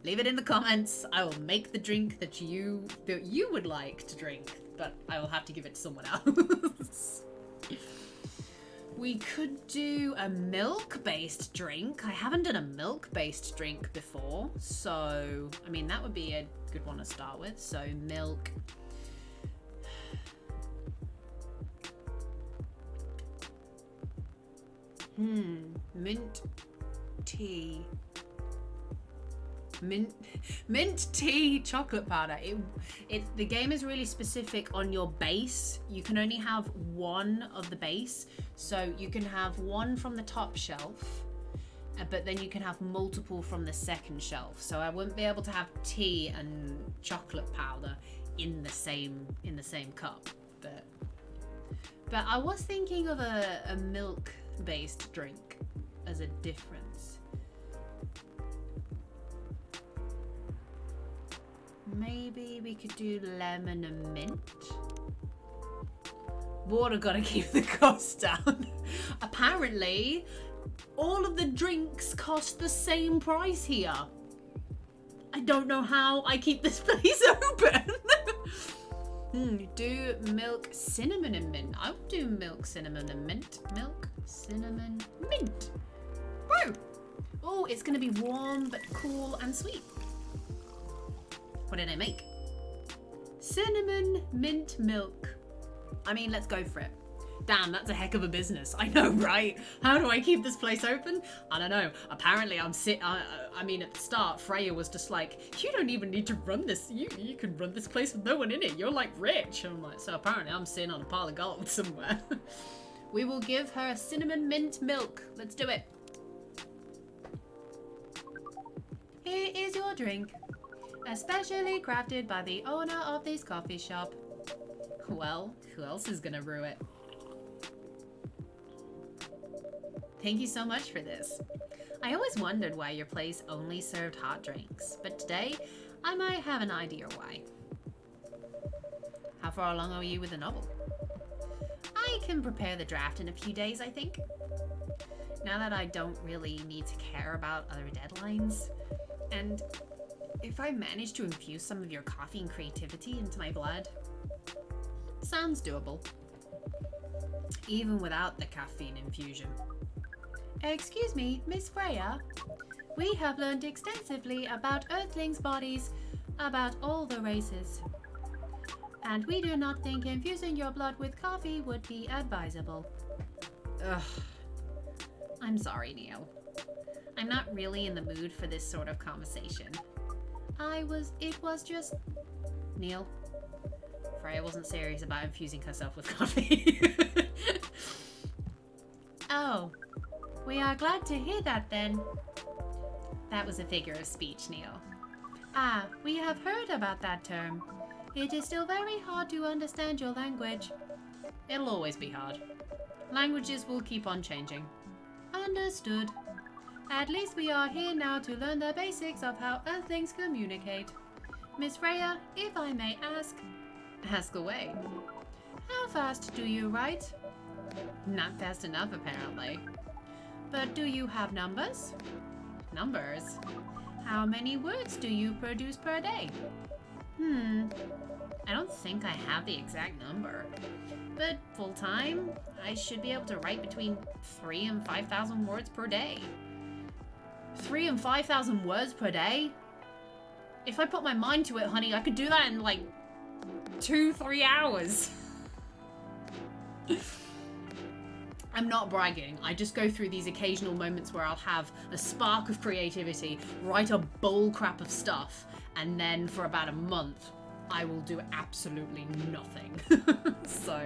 Leave it in the comments. I will make the drink that you would like to drink, but I will have to give it to someone else. We could do a milk-based drink. I haven't done a milk-based drink before, so I mean that would be a good one to start with. So milk. Mint tea. Mint tea chocolate powder. The game is really specific on your base. You can only have one of the base, so you can have one from the top shelf, but then you can have multiple from the second shelf. So I wouldn't be able to have tea and chocolate powder in the same cup. But I was thinking of a milk-based drink as a difference. Maybe we could do lemon and mint. Water gotta keep the cost down. Apparently, all of the drinks cost the same price here. I don't know how I keep this place open. Do milk, cinnamon, and mint. I would do milk, cinnamon, and mint. Milk, cinnamon, mint. Woo! Oh, it's gonna be warm but cool and sweet. What did I make? Cinnamon mint milk. I mean, let's go for it. Damn, that's a heck of a business. I know, right? How do I keep this place open? I don't know. Apparently, I mean, at the start, Freya was just like, you don't even need to run this. You can run this place with no one in it. You're like rich. And I'm like, so apparently I'm sitting on a pile of gold somewhere. We will give her cinnamon mint milk. Let's do it. Here is your drink. Especially crafted by the owner of this coffee shop. Well, who else is gonna brew it? Thank you so much for this. I always wondered why your place only served hot drinks, but today I might have an idea why. far along are you with the novel? I can prepare the draft in a few days, I think. Now that I don't really need to care about other deadlines, and if I manage to infuse some of your coffee and creativity into my blood, sounds doable. Even without the caffeine infusion. Excuse me, Miss Freya. We have learned extensively about Earthlings' bodies, about all the races. And we do not think infusing your blood with coffee would be advisable. Ugh. I'm sorry, Neil. I'm not really in the mood for this sort of conversation. It was just... Neil, Freya wasn't serious about infusing herself with coffee. Oh, we are glad to hear that then. That was a figure of speech, Neil. Ah, we have heard about that term. It is still very hard to understand your language. It'll always be hard. Languages will keep on changing. Understood. At least we are here now to learn the basics of how Earthlings communicate. Miss Freya, if I may ask... Ask away. How fast do you write? Not fast enough, apparently. But do you have numbers? Numbers? How many words do you produce per day? I don't think I have the exact number. But full-time, I should be able to write between 3,000 and 5,000 words per day. 3,000 and 5,000 words per day? If I put my mind to it, honey, I could do that in like 2-3 hours. I'm not bragging. I just go through these occasional moments where I'll have a spark of creativity, write a bull crap of stuff, and then for about a month, I will do absolutely nothing. So,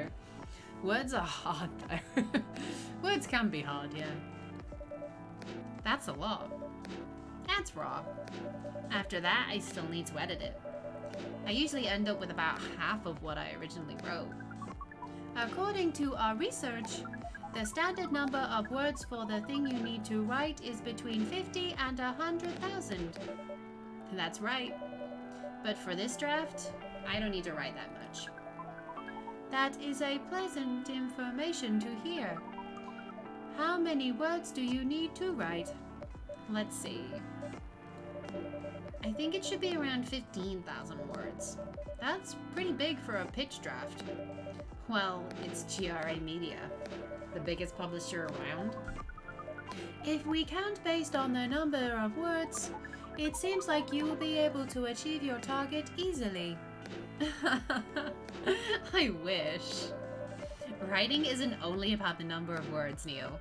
words are hard though. Words can be hard, yeah. That's a lot. That's raw. After that, I still need to edit it. I usually end up with about half of what I originally wrote. According to our research, the standard number of words for the thing you need to write is between 50 and 100,000. That's right. But for this draft, I don't need to write that much. That is a pleasant information to hear. How many words do you need to write? Let's see. I think it should be around 15,000 words. That's pretty big for a pitch draft. Well, it's GRA Media, the biggest publisher around. If we count based on the number of words, it seems like you will be able to achieve your target easily. I wish. Writing isn't only about the number of words, Neil.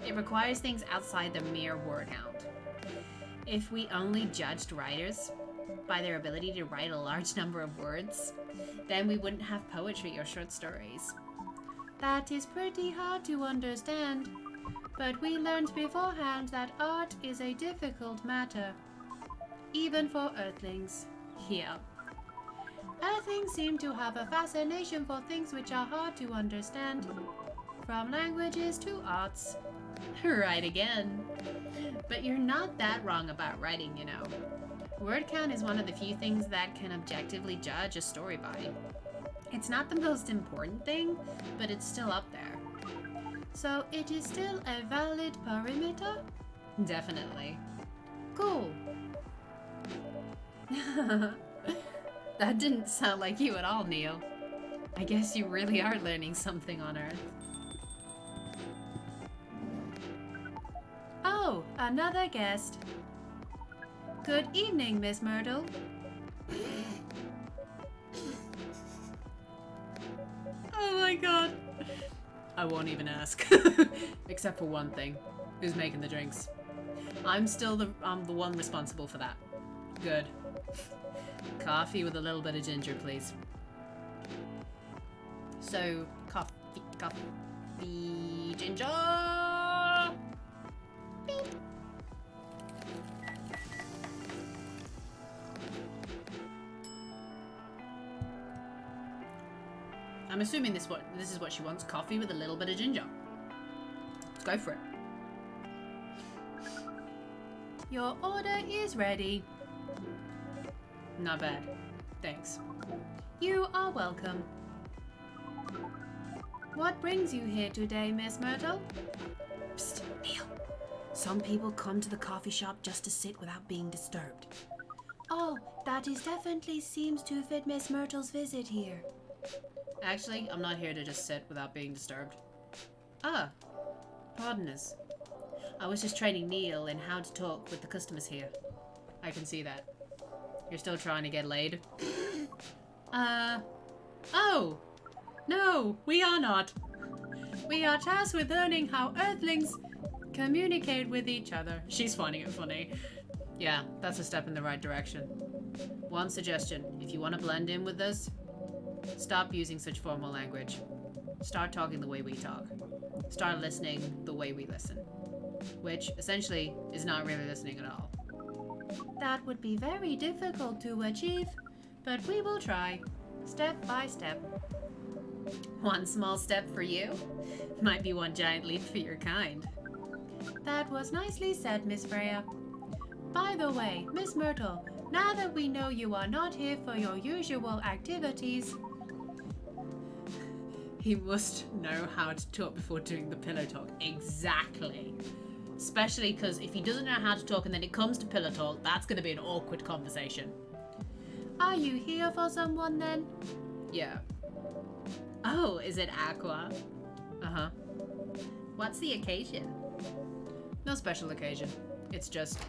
It requires things outside the mere word count. If we only judged writers by their ability to write a large number of words, then we wouldn't have poetry or short stories. That is pretty hard to understand, but we learned beforehand that art is a difficult matter, even for Earthlings. Yeah. Earthlings seem to have a fascination for things which are hard to understand, from languages to arts. Right again. But you're not that wrong about writing, you know. Word count is one of the few things that can objectively judge a story by. It's not the most important thing, but it's still up there. So it is still a valid perimeter? Definitely. Cool. That didn't sound like you at all, Neil. I guess you really are learning something on Earth. Oh, another guest. Good evening, Miss Myrtle. Oh my god. I won't even ask. Except for one thing. Who's making the drinks? I'm the one responsible for that. Good. Coffee with a little bit of ginger, please. So, coffee, ginger! Beep. I'm assuming this is what she wants. Coffee with a little bit of ginger. Let's go for it. Your order is ready. Not bad. Thanks. You are welcome. What brings you here today, Miss Myrtle? Psst, Neil. Some people come to the coffee shop just to sit without being disturbed. Oh, that is definitely seems to fit Miss Myrtle's visit here. Actually, I'm not here to just sit without being disturbed. Ah, pardon us. I was just training Neil in how to talk with the customers here. I can see that. You're still trying to get laid? Oh! No, we are not. We are tasked with learning how Earthlings communicate with each other. She's finding it funny. Yeah, that's a step in the right direction. One suggestion, if you want to blend in with us, stop using such formal language. Start talking the way we talk. Start listening the way we listen. Which, essentially, is not really listening at all. That would be very difficult to achieve, but we will try, step by step. One small step for you might be one giant leap for your kind. That was nicely said, Miss Freya. By the way, Miss Myrtle, now that we know you are not here for your usual activities... He must know how to talk before doing the pillow talk. Exactly. Especially because if he doesn't know how to talk and then it comes to pillow talk, that's going to be an awkward conversation. Are you here for someone then? Yeah. Oh, is it Aqua? Uh-huh. What's the occasion? No special occasion. It's just...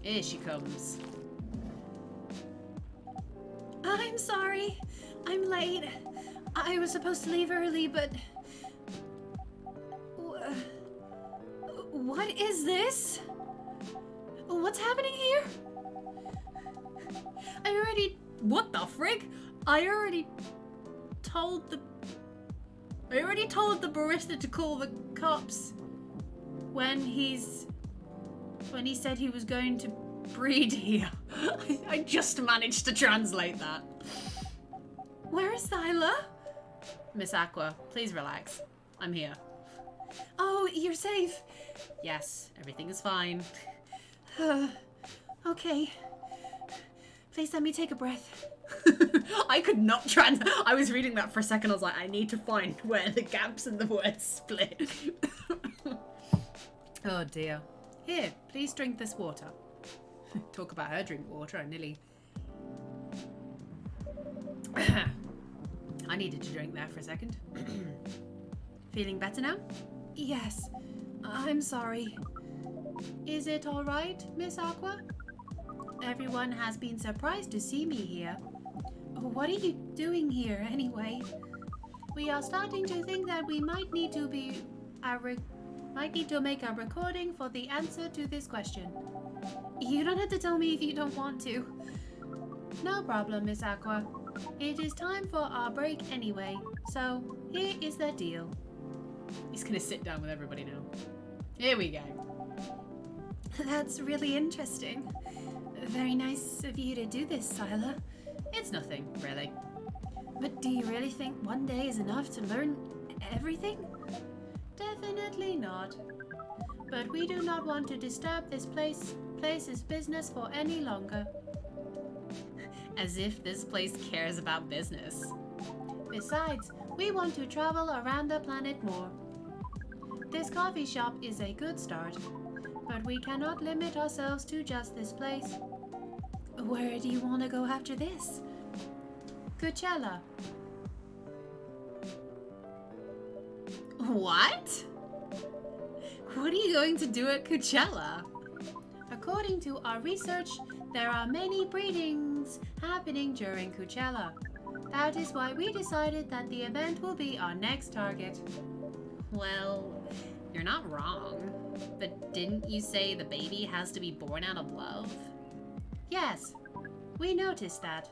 Here she comes. I'm sorry. I'm late. I was supposed to leave early, but... What is this? What's happening here? What the frig? I already told the barista to call the cops when he said he was going to breed here. I just managed to translate that. Where is Xyla? Miss Aqua, please relax. I'm here. Oh, you're safe. Yes, everything is fine. Okay. Please let me take a breath. I could not I was reading that for a second. I was like, I need to find where the gaps in the words split. Oh dear. Here, please drink this water. Talk about her drink water. I nearly... I needed to drink there for a second. Feeling better now? Yes. I'm sorry. Is it all right, Miss Aqua? Everyone has been surprised to see me here. What are you doing here, anyway? We are starting to think that we might need to make a recording for the answer to this question. You don't have to tell me if you don't want to. No problem, Miss Aqua. It is time for our break anyway, so here is the deal. He's gonna sit down with everybody now. Here we go. That's really interesting. Very nice of you to do this, Xyla. It's nothing, really. But do you really think one day is enough to learn everything? Definitely not. But we do not want to disturb this place's business for any longer. As if this place cares about business. Besides, we want to travel around the planet more. This coffee shop is a good start, but we cannot limit ourselves to just this place. Where do you want to go after this? Coachella. What? What are you going to do at Coachella? According to our research, there are many breedings happening during Coachella. That is why we decided that the event will be our next target. Well, you're not wrong. But didn't you say the baby has to be born out of love? Yes, we noticed that.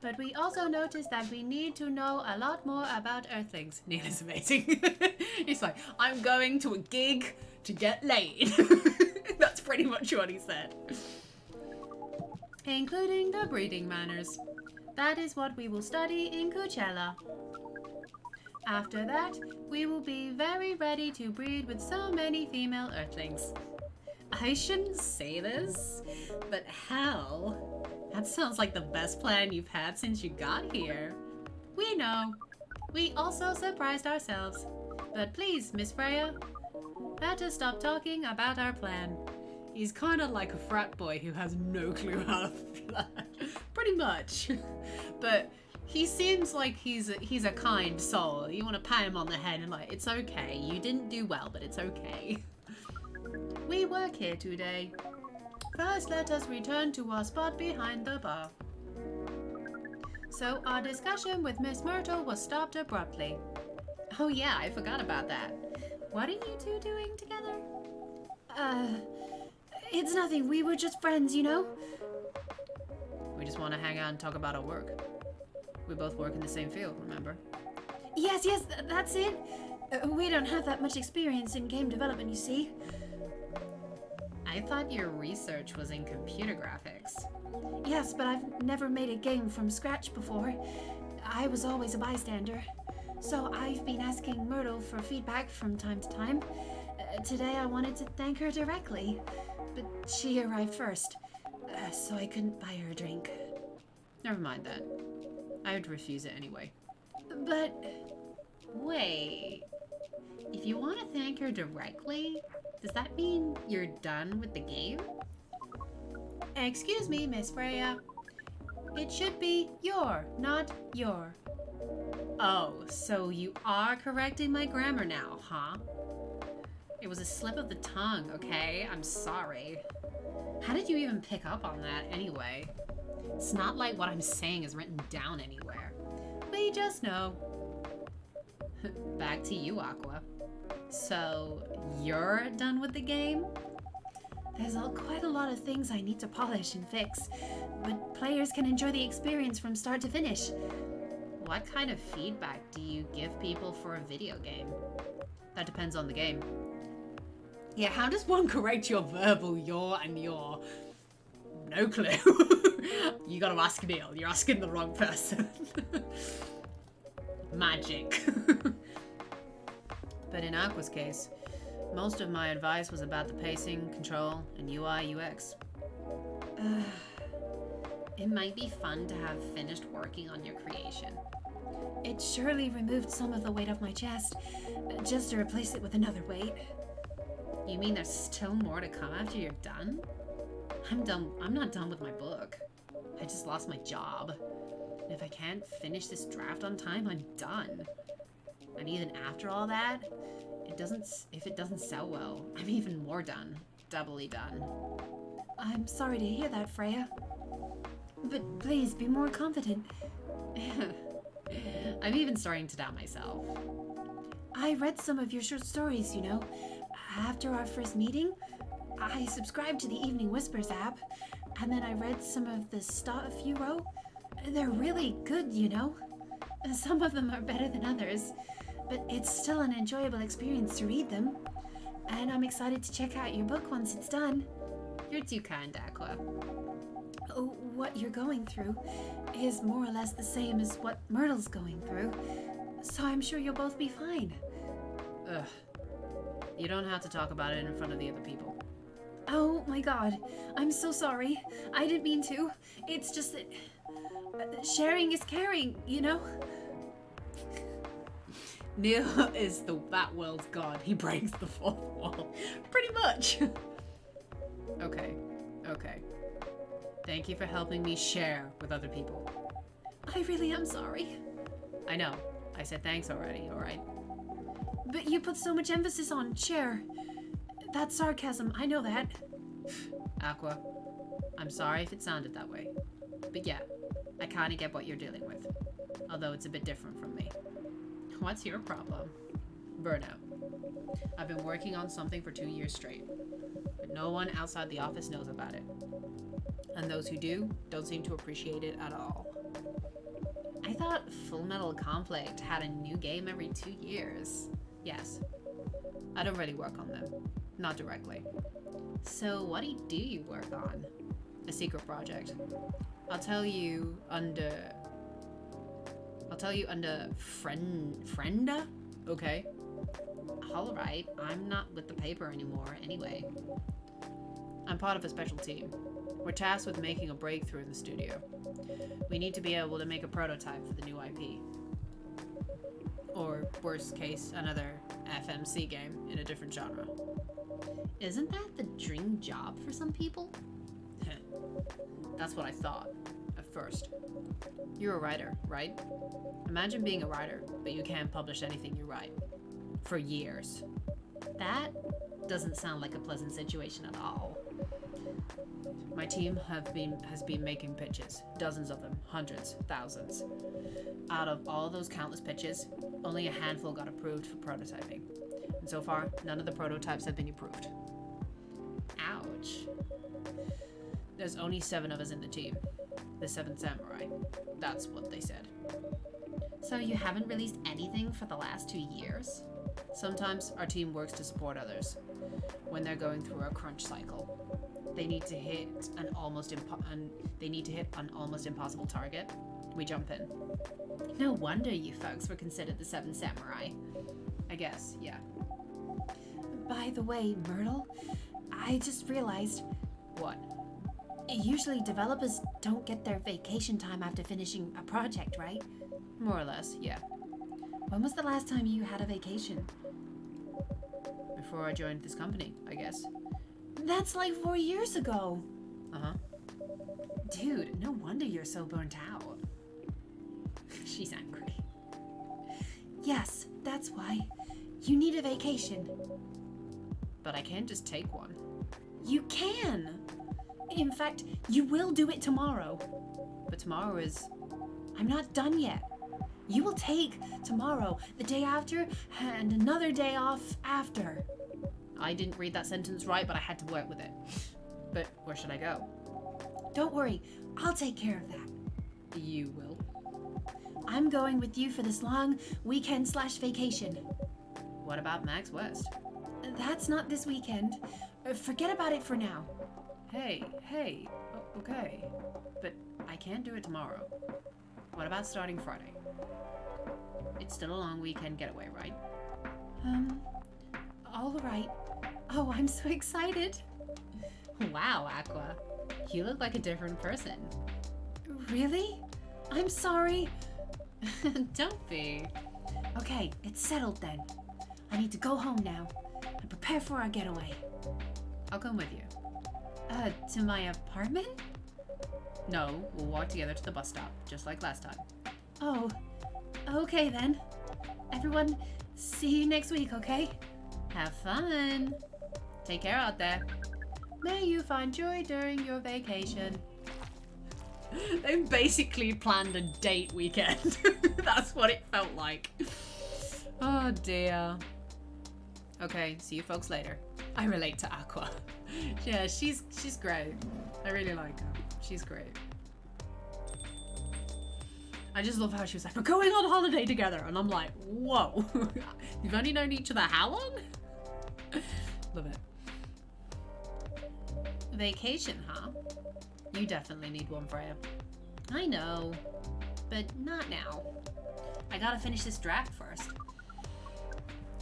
But we also noticed that we need to know a lot more about Earthlings. Neil is amazing. He's like, I'm going to a gig to get laid. That's pretty much what he said. Including the breeding manners. That is what we will study in Coachella. After that, we will be very ready to breed with so many female Earthlings. I shouldn't say this, but hell, that sounds like the best plan you've had since you got here. We know. We also surprised ourselves. But please, Miss Freya, let us stop talking about our plan. He's kind of like a frat boy who has no clue how to plan. Pretty much. But he seems like he's a kind soul. You want to pat him on the head and like, it's okay. You didn't do well, but it's okay. We work here today. First, let us return to our spot behind the bar. So our discussion with Miss Myrtle was stopped abruptly. Oh yeah, I forgot about that. What are you two doing together? It's nothing. We were just friends, you know? We just want to hang out and talk about our work. We both work in the same field, remember? Yes, that's it. We don't have that much experience in game development, you see. I thought your research was in computer graphics. Yes, but I've never made a game from scratch before. I was always a bystander. So I've been asking Myrtle for feedback from time to time. Today I wanted to thank her directly, but she arrived first, so I couldn't buy her a drink. Never mind that. I would refuse it anyway. But... Wait. If you want to thank her directly, does that mean you're done with the game? Excuse me, Miss Freya. It should be your, not your. Oh, so you are correcting my grammar now, huh? It was a slip of the tongue, okay? I'm sorry. How did you even pick up on that anyway? It's not like what I'm saying is written down anywhere. We just know. Back to you, Aqua. So, you're done with the game? There's quite a lot of things I need to polish and fix, but players can enjoy the experience from start to finish. What kind of feedback do you give people for a video game? That depends on the game. Yeah, how does one correct your verbal your and your? No clue. You gotta ask Neil. You're asking the wrong person. Magic. But in Aqua's case, most of my advice was about the pacing, control, and UI UX. It might be fun to have finished working on your creation. It surely removed some of the weight off my chest, just to replace it with another weight. You mean there's still more to come after you're done? I'm not done with my book. I just lost my job. And if I can't finish this draft on time, I'm done. And even after all that, if it doesn't sell well, I'm even more done. Doubly done. I'm sorry to hear that, Freya. But please be more confident. I'm even starting to doubt myself. I read some of your short stories, you know. After our first meeting, I subscribed to the Evening Whispers app, and then I read some of the stuff you wrote. They're really good, you know. Some of them are better than others, but it's still an enjoyable experience to read them. And I'm excited to check out your book once it's done. You're too kind, Aqua. What you're going through is more or less the same as what Myrtle's going through, so I'm sure you'll both be fine. Ugh. You don't have to talk about it in front of the other people. Oh my god, I'm so sorry. I didn't mean to. It's just that sharing is caring, you know? Neil is that world's god. He breaks the fourth wall. Pretty much. Okay. Thank you for helping me share with other people. I really am sorry. I know. I said thanks already, alright? But you put so much emphasis on share. That's sarcasm, I know that. Aqua, I'm sorry if it sounded that way. But yeah, I kinda get what you're dealing with. Although it's a bit different from me. What's your problem? Burnout. I've been working on something for 2 years straight. But no one outside the office knows about it. And those who do, don't seem to appreciate it at all. I thought Full Metal Conflict had a new game every 2 years. Yes. I don't really work on them. Not directly. So what do you work on? A secret project. I'll tell you under Frienda? Okay. Alright, I'm not with the paper anymore anyway. I'm part of a special team. We're tasked with making a breakthrough in the studio. We need to be able to make a prototype for the new IP. Or, worst case, another FMC game in a different genre. Isn't that the dream job for some people? That's what I thought, at first. You're a writer, right? Imagine being a writer, but you can't publish anything you write. For years. That doesn't sound like a pleasant situation at all. My team has been making pitches. Dozens of them. Hundreds. Thousands. Out of all those countless pitches, only a handful got approved for prototyping. And so far, none of the prototypes have been approved. Ouch. There's only 7 of us in the team. The 7 samurai. That's what they said. So you haven't released anything for the last 2 years? Sometimes our team works to support others when they're going through a crunch cycle. They need to hit an almost impossible target. We jump in. No wonder you folks were considered the 7 samurai. I guess, yeah. By the way, Myrtle, I just realized... What? Usually developers don't get their vacation time after finishing a project, right? More or less, yeah. When was the last time you had a vacation? Before I joined this company, I guess. That's like 4 years ago. Uh-huh. Dude, no wonder you're so burnt out. She's angry. Yes, that's why. You need a vacation. But I can't just take one. You can! In fact, you will do it tomorrow. But tomorrow is... I'm not done yet. You will take tomorrow, the day after, and another day off after. I didn't read that sentence right, but I had to work with it. But where should I go? Don't worry, I'll take care of that. You will? I'm going with you for this long weekend/vacation. What about Max West? That's not this weekend. Forget about it for now. Hey. Oh, okay. But I can't do it tomorrow. What about starting Friday? It's still a long weekend getaway, right? All right. Oh, I'm so excited. Wow, Aqua. You look like a different person. Really? I'm sorry. Don't be. Okay, it's settled then. I need to go home now and prepare for our getaway. I'll come with you. To my apartment? No, we'll walk together to the bus stop, just like last time. Oh, okay then. Everyone, see you next week, okay? Have fun. Take care out there. May you find joy during your vacation. They've basically planned a date weekend. That's what it felt like. Oh dear. Okay, see you folks later. I relate to Aqua. Yeah, she's great. I really like her. She's great. I just love how she was like, we're going on holiday together. And I'm like, whoa. You've only known each other how long? Love it. Vacation, huh? You definitely need one, Freya. I know, but not now. I gotta finish this draft first.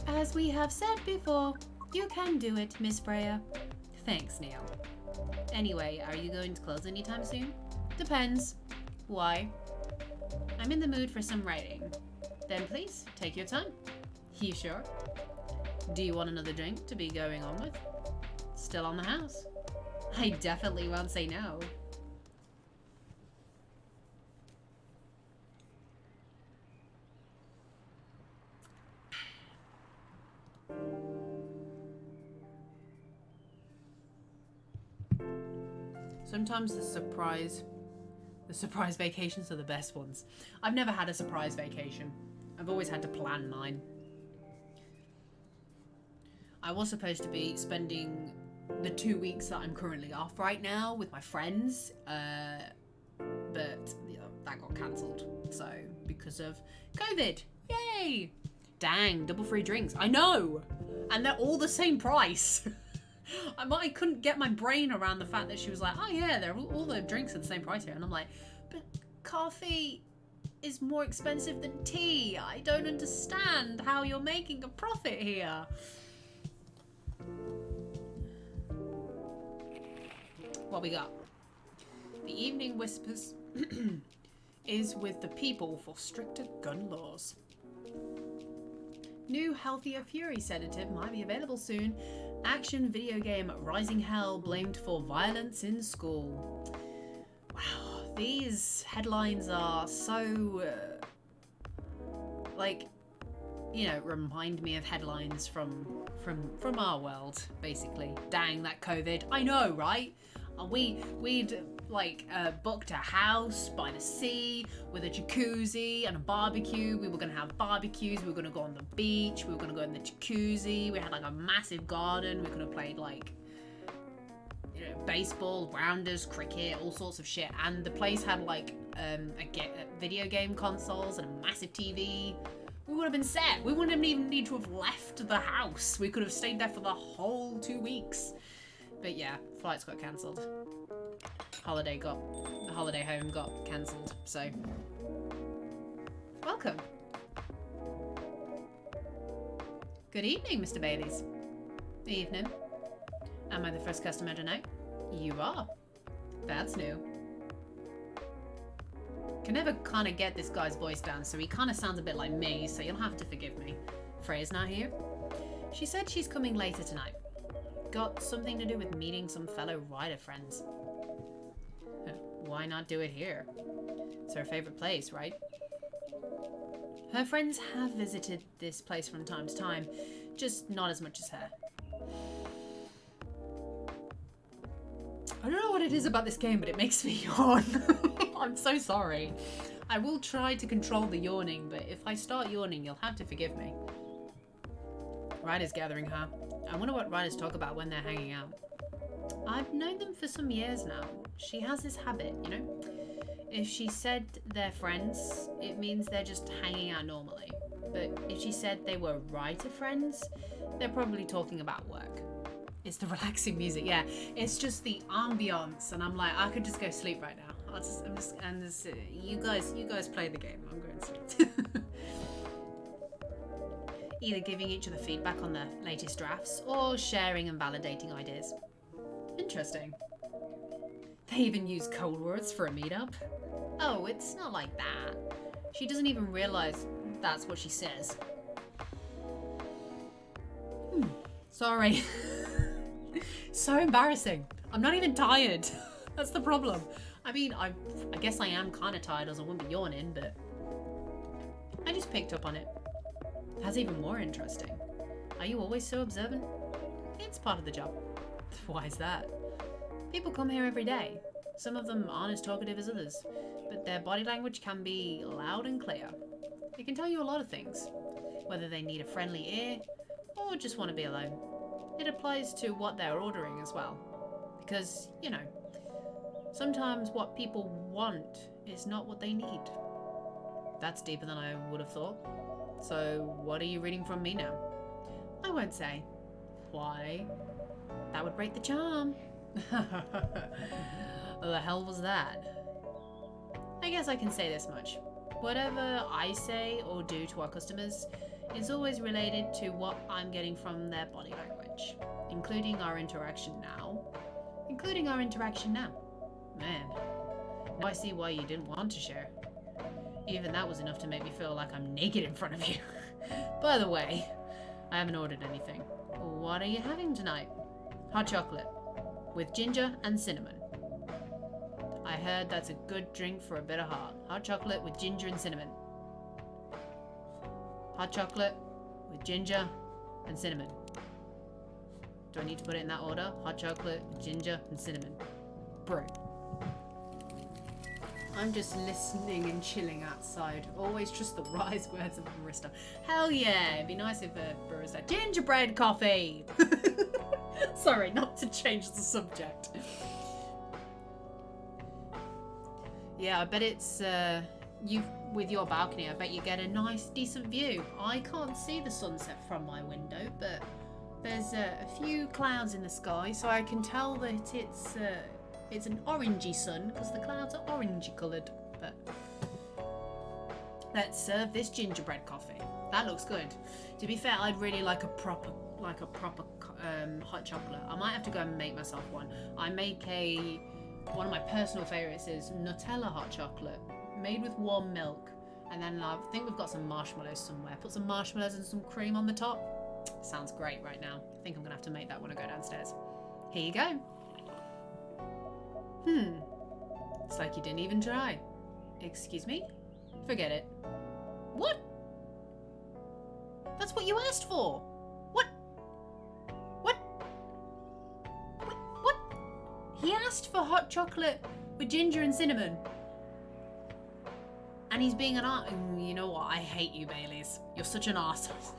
As we have said before, you can do it, Miss Freya. Thanks, Neil. Anyway, are you going to close anytime soon? Depends. Why? I'm in the mood for some writing. Then please, take your time. You sure? Do you want another drink to be going on with? Still on the house. I definitely won't say no. Sometimes the surprise vacations are the best ones. I've never had a surprise vacation. I've always had to plan mine. I was supposed to be spending the 2 weeks that I'm currently off right now with my friends, but that got cancelled. So, because of COVID. Yay! Dang, double free drinks. I know! And they're all the same price. I couldn't get my brain around the fact that she was like, oh yeah, they're all the drinks are the same price here. And I'm like, but coffee is more expensive than tea. I don't understand how you're making a profit here. What we got? The Evening Whispers is with the people for stricter gun laws. New healthier fury sedative might be available soon. Action video game Rising Hell blamed for violence in school. Wow, these headlines are so like, you know, remind me of headlines from our world, basically. Dang, that COVID. I know, right? We'd like booked a house by the sea with a jacuzzi and a barbecue. We were gonna have barbecues. We were gonna go on the beach. We were gonna go in the jacuzzi. We had like a massive garden. We could have played like, you know, baseball, rounders, cricket, all sorts of shit. And the place had like video game consoles and a massive TV. We would have been set. We wouldn't even need to have left the house. We could have stayed there for the whole 2 weeks. But yeah, flights got cancelled. The holiday home got cancelled. So, welcome. Good evening, Mr. Baileys. Evening. Am I the first customer tonight? You are. That's new. Can never kind of get this guy's voice down, so he kind of sounds a bit like me, so you'll have to forgive me. Freya's not here. She said she's coming later tonight. Got something to do with meeting some fellow writer friends. Why not do it here? It's her favorite place, right? Her friends have visited this place from time to time, just not as much as her. I don't know what it is about this game, but it makes me yawn. I'm so sorry. I will try to control the yawning, but if I start yawning, you'll have to forgive me. Writers gathering, huh? I wonder what writers talk about when they're hanging out. I've known them for some years now. She has this habit, you know? If she said they're friends, it means they're just hanging out normally. But if she said they were writer friends, they're probably talking about work. It's the relaxing music, yeah. It's just the ambiance, and I'm like, I could just go sleep right now. You guys play the game. I'm going to sleep. Either giving each other feedback on the latest drafts or sharing and validating ideas. Interesting. They even use code words for a meetup. Oh, it's not like that. She doesn't even realize that's what she says. Sorry. So embarrassing. I'm not even tired. That's the problem. I mean, I guess I am kind of tired, as I wouldn't be yawning, but I just picked up on it. That's even more interesting. Are you always so observant? It's part of the job. Why is that? People come here every day. Some of them aren't as talkative as others, but their body language can be loud and clear. It can tell you a lot of things, whether they need a friendly ear or just want to be alone. It applies to what they're ordering as well. Because, you know, sometimes what people want is not what they need. That's deeper than I would have thought. So, what are you reading from me now? I won't say. Why? That would break the charm. The hell was that? I guess I can say this much. Whatever I say or do to our customers is always related to what I'm getting from their body language, including our interaction now. Man, I see why you didn't want to share. Even that was enough to make me feel like I'm naked in front of you. By the way, I haven't ordered anything. What are you having tonight? Hot chocolate with ginger and cinnamon. I heard that's a good drink for a bit of heart. Hot chocolate with ginger and cinnamon. Hot chocolate with ginger and cinnamon. Do I need to put it in that order? Hot chocolate, ginger, and cinnamon. Brew. I'm just listening and chilling outside. Always trust the wise words of a barista. Hell yeah, it'd be nice if a barista... Gingerbread coffee! Sorry, not to change the subject. Yeah, I bet it's... with your balcony, I bet you get a nice, decent view. I can't see the sunset from my window, but there's a few clouds in the sky, so I can tell that it's an orangey sun because the clouds are orangey coloured. But let's serve this gingerbread coffee. That looks good. To be fair, I'd really like a proper hot chocolate. I might have to go and make myself one. I make one of my personal favourites is Nutella hot chocolate, made with warm milk And then I think we've got some marshmallows somewhere. Put some marshmallows and some cream on the top. Sounds great right now. I think I'm gonna have to make that when I go downstairs. Here you go. It's like you didn't even try. Excuse me? Forget it. What? That's what you asked for. What? He asked for hot chocolate with ginger and cinnamon. And he's being an art. You know what? I hate you, Baileys. You're such an arsehole.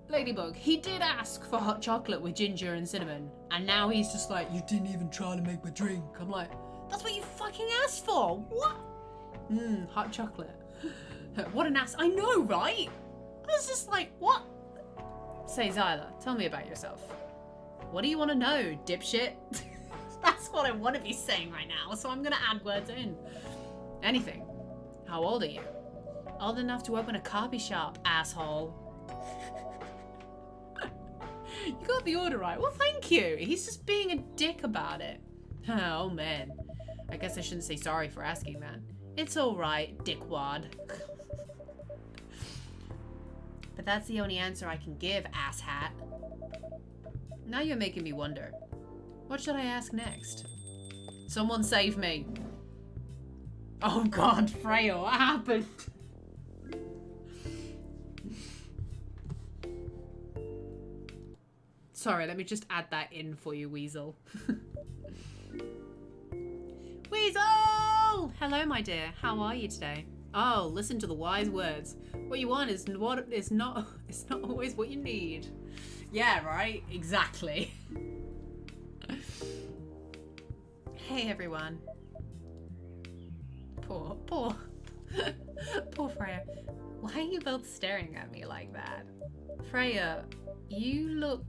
Ladybug, he did ask for hot chocolate with ginger and cinnamon. And now he's just like, you didn't even try to make my drink. I'm like, that's what you fucking asked for. What? Hot chocolate. What an ass. I know, right? I was just like, what? Say, Xyla, tell me about yourself. What do you want to know, dipshit? That's what I want to be saying right now, so I'm going to add words in. Anything. How old are you? Old enough to open a coffee shop, asshole. You got the order right. Well, thank you. He's just being a dick about it. Oh, man. I guess I shouldn't say sorry for asking that. It's all right, dickwad. But that's the only answer I can give, asshat. Now you're making me wonder. What should I ask next? Someone save me. Oh God, Freya, what happened? Sorry, let me just add that in for you, Weasel. Weasel! Hello, my dear. How are you today? Oh, listen to the wise words. What you want is not always what you need. Yeah, right? Exactly. Hey, everyone. Poor Freya. Why are you both staring at me like that? Freya, you look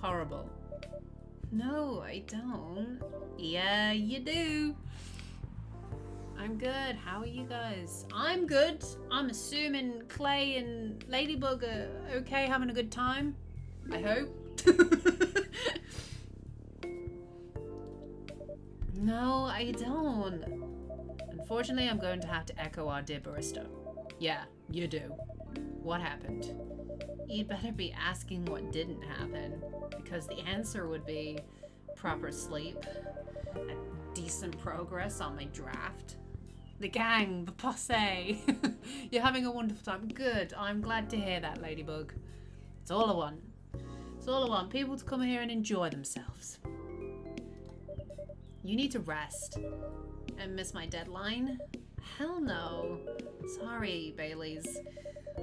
horrible. No, I don't. Yeah, you do. I'm good. How are you guys? I'm good. I'm assuming Clay and Ladybug are okay, having a good time. I hope. No, I don't. Unfortunately, I'm going to have to echo our dear barista. Yeah, you do. What happened? You'd better be asking what didn't happen, because the answer would be proper sleep, a decent progress on my draft. The gang, the posse. You're having a wonderful time. Good. I'm glad to hear that, Ladybug. It's all I want. It's all I want. People to come here and enjoy themselves. You need to rest. And miss my deadline? Hell no. Sorry, Baileys.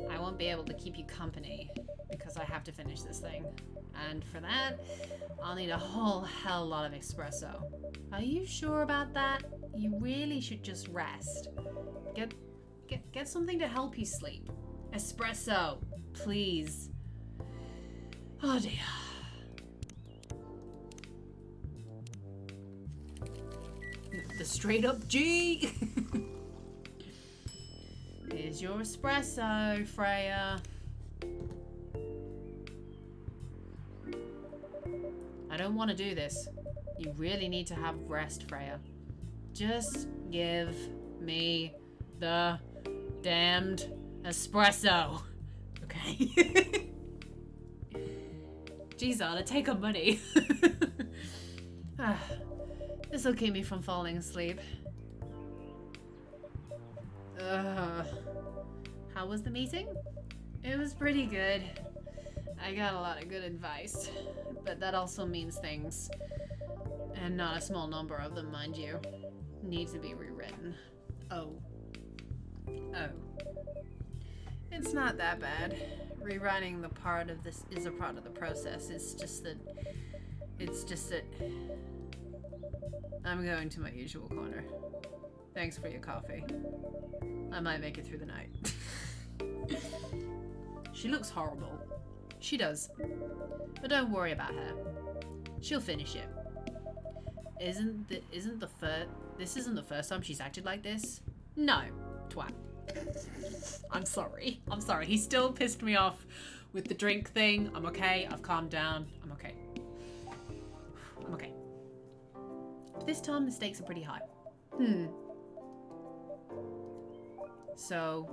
I won't be able to keep you company because I have to finish this thing. And for that, I'll need a whole hell lot of espresso. Are you sure about that? You really should just rest. Get something to help you sleep. Espresso, please. Oh dear. The straight up G. Here's your espresso, Freya. I don't want to do this. You really need to have rest, Freya. Just give me the damned espresso. Okay? Jeez, Anna, take our money. This'll keep me from falling asleep. How was the meeting? It was pretty good. I got a lot of good advice, but that also means things, and not a small number of them, mind you, need to be rewritten. Oh. It's not that bad. Rewriting the part of this is a part of the process. It's just that I'm going to my usual corner. Thanks for your coffee. I might make it through the night. She looks horrible. She does. But don't worry about her. She'll finish it. This isn't the first time she's acted like this? No, twat. I'm sorry. He still pissed me off with the drink thing. I'm okay. I've calmed down. I'm okay. But this time the stakes are pretty high. So,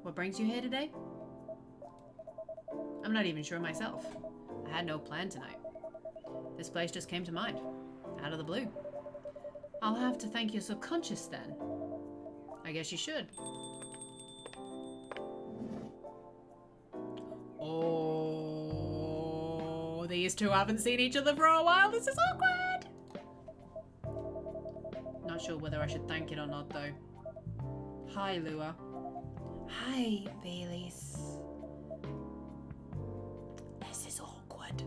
what brings you here today? I'm not even sure myself. I had no plan tonight. This place just came to mind, out of the blue. I'll have to thank your subconscious then. I guess you should. Oh, these two haven't seen each other for a while. This is awkward. Not sure whether I should thank it or not, though. Hi, Lua. Hi, Baileys. This is awkward.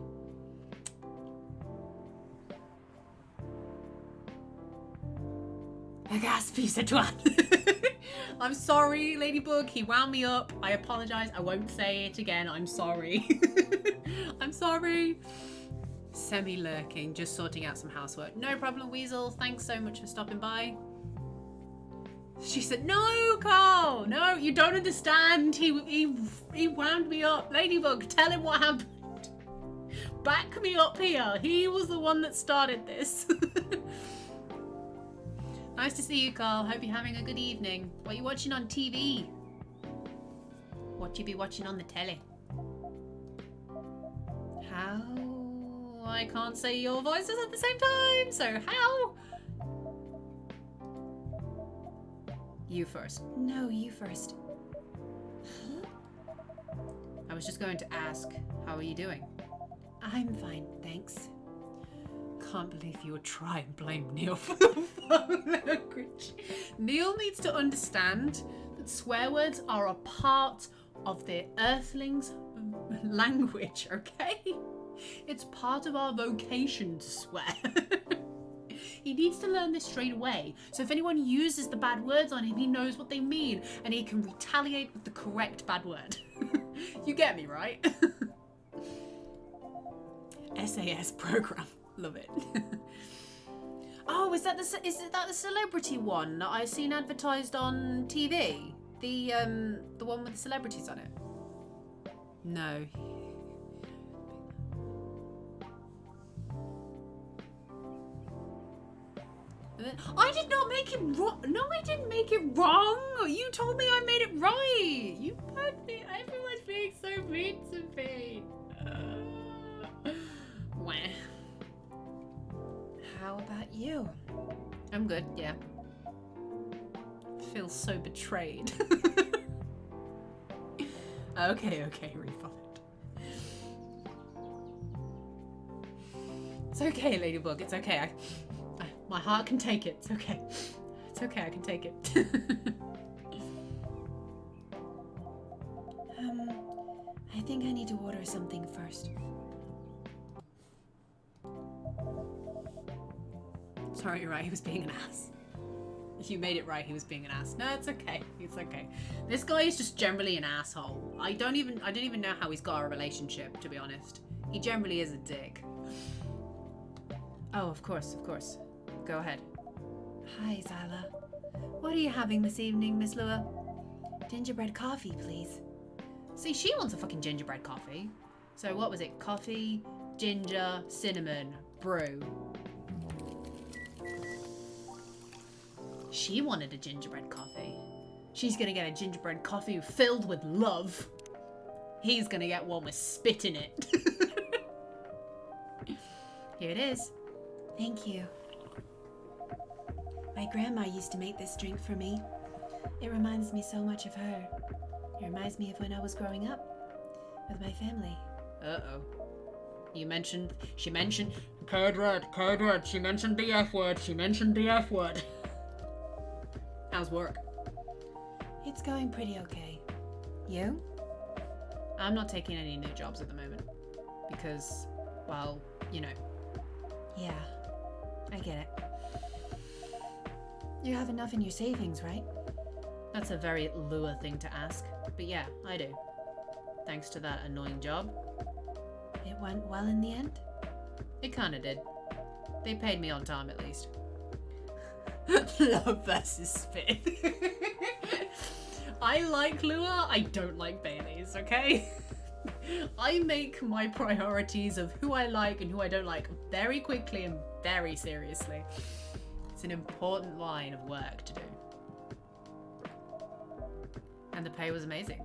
A gasp, you said twat. I'm sorry, Ladybug. He wound me up. I apologise. I won't say it again. I'm sorry. I'm sorry. Semi-lurking, just sorting out some housework. No problem, Weasel. Thanks so much for stopping by. She said, no, Carl. No, you don't understand. He wound me up. Ladybug, tell him what happened. Back me up here. He was the one that started this. Nice to see you, Carl. Hope you're having a good evening. What are you watching on TV? What you be watching on the telly? How? I can't say your voices at the same time, so how? You first. No, you first. I was just going to ask, how are you doing? I'm fine, thanks. Can't believe you would try and blame Neil for the phone language. Neil needs to understand that swear words are a part of the Earthlings' language, okay? It's part of our vocation to swear. He needs to learn this straight away, so if anyone uses the bad words on him, he knows what they mean, and he can retaliate with the correct bad word. You get me, right? SAS program. Love it. Oh, is that the celebrity one that I've seen advertised on TV? The one with the celebrities on it? No. I did not make it wrong. No, I didn't make it wrong. You told me I made it right. You put me. Everyone's being so mean to me. Wah. How about you? I'm good, yeah. Feel so betrayed. Okay, refund. It's okay, Ladybug. It's okay. My heart can take it. It's okay. It's okay. I can take it. I think I need to order something first. Sorry, you're right. He was being an ass. You made it right. He was being an ass. No, it's okay. It's okay. This guy is just generally an asshole. I don't even know how he's got a relationship, to be honest. He generally is a dick. Oh, of course. Go ahead. Hi, Xyla. What are you having this evening, Miss Lua? Gingerbread coffee, please. See, she wants a fucking gingerbread coffee. So what was it? Coffee, ginger, cinnamon, brew. She wanted a gingerbread coffee. She's gonna get a gingerbread coffee filled with love. He's gonna get one with spit in it. Here it is. Thank you. My grandma used to make this drink for me. It reminds me so much of her. It reminds me of when I was growing up with my family. Uh-oh. She mentioned code word. She mentioned the F word. How's work? It's going pretty okay. You? I'm not taking any new jobs at the moment. Because, well, you know. Yeah, I get it. You have enough in your savings, right? That's a very Lua thing to ask. But yeah, I do. Thanks to that annoying job. It went well in the end? It kinda did. They paid me on time at least. Love versus spit. I like Lua, I don't like Baileys, okay? I make my priorities of who I like and who I don't like very quickly and very seriously. It's an important line of work to do. And the pay was amazing.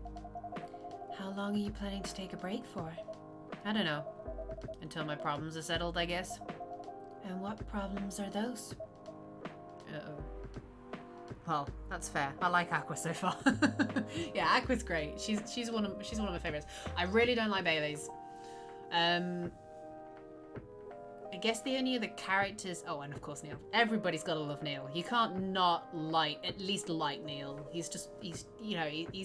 How long are you planning to take a break for? I don't know. Until my problems are settled, I guess. And what problems are those? Uh-oh. Well, that's fair. I like Aqua so far. Yeah, Aqua's great. She's one of my favorites. I really don't like Bailey's. I guess the only other characters... Oh, and of course Neil. Everybody's got to love Neil. You can't not at least like Neil. He's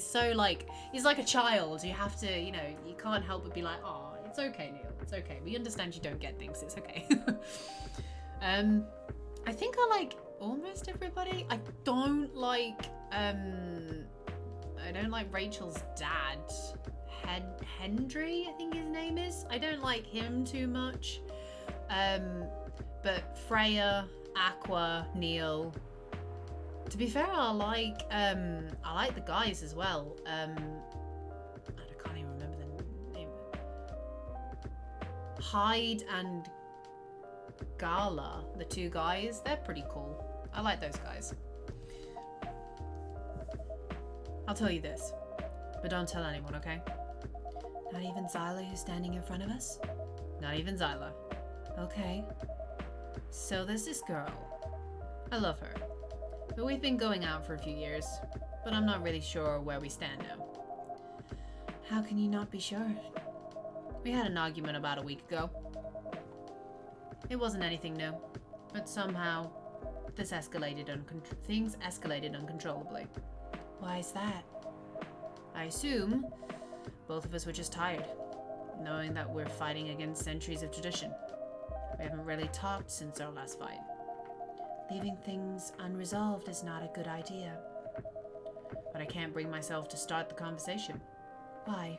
so like... He's like a child. You have to, you can't help but be like, oh, it's okay, Neil. It's okay. We understand you don't get things. It's okay. I think I like almost everybody. I don't like Rachel's dad. Hendry, I think his name is. I don't like him too much. But Freya, Aqua, Neil. To be fair, I like the guys as well. I can't even remember the name. Hyde and Gala, the two guys, they're pretty cool. I like those guys. I'll tell you this, but don't tell anyone, okay? Not even Xyla, who's standing in front of us? Not even Xyla. Okay. So there's this girl. I love her. But we've been going out for a few years, but I'm not really sure where we stand now. How can you not be sure? We had an argument about a week ago. It wasn't anything new, but somehow things escalated uncontrollably. Why is that? I assume both of us were just tired, knowing that we're fighting against centuries of tradition. We haven't really talked since our last fight. Leaving things unresolved is not a good idea. But I can't bring myself to start the conversation. Why?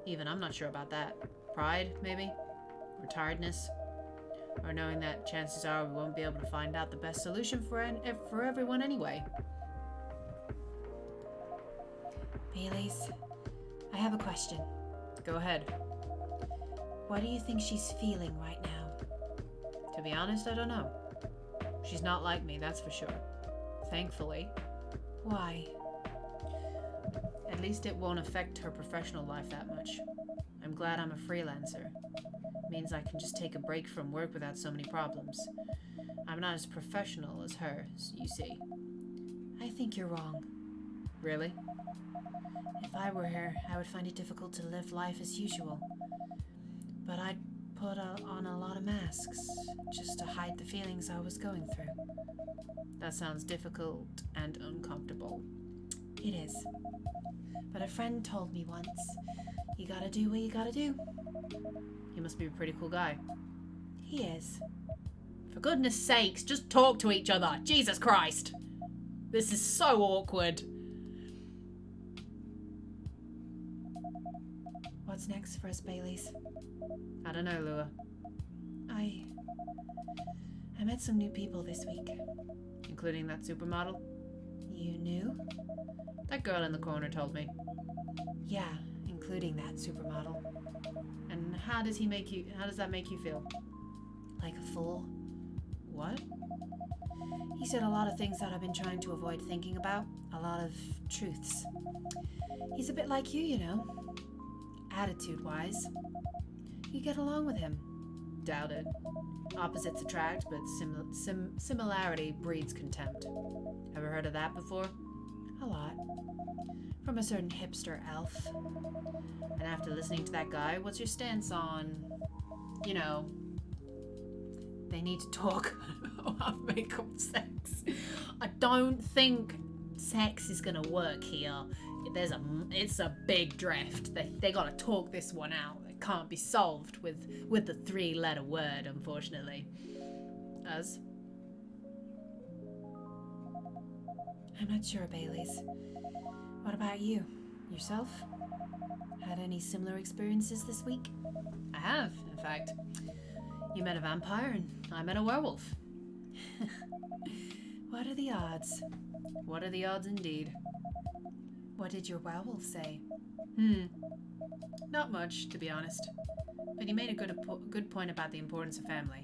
Even I'm not sure about that. Pride, maybe? Or tiredness? Or knowing that chances are we won't be able to find out the best solution for everyone anyway. Baileys, I have a question. Go ahead. What do you think she's feeling right now? To be honest, I don't know. She's not like me, that's for sure. Thankfully. Why? At least it won't affect her professional life that much. I'm glad I'm a freelancer. It means I can just take a break from work without so many problems. I'm not as professional as her, you see. I think you're wrong. Really? If I were her, I would find it difficult to live life as usual. But I'd put on a lot of masks, just to hide the feelings I was going through. That sounds difficult and uncomfortable. It is. But a friend told me once, you gotta do what you gotta do. He must be a pretty cool guy. He is. For goodness sakes, just talk to each other. Jesus Christ. This is so awkward. What's next for us, Baileys? I don't know, Lua. I met some new people this week. Including that supermodel? You knew? That girl in the corner told me. Yeah, including that supermodel. And how does that make you feel? Like a fool. What? He said a lot of things that I've been trying to avoid thinking about. A lot of truths. He's a bit like you know. Attitude-wise. You get along with him. Doubt it. Opposites attract, but similarity breeds contempt. Ever heard of that before? A lot. From a certain hipster elf. And after listening to that guy, what's your stance on, they need to talk about makeup sex? I don't think sex is gonna work here. It's a big drift. They gotta talk this one out. It can't be solved with the 3-letter word, unfortunately. Us? I'm not sure, Baileys. What about you? Yourself? Had any similar experiences this week? I have, in fact. You met a vampire and I met a werewolf. What are the odds? What are the odds indeed? What did your werewolf say? Not much, to be honest. But he made a good point about the importance of family.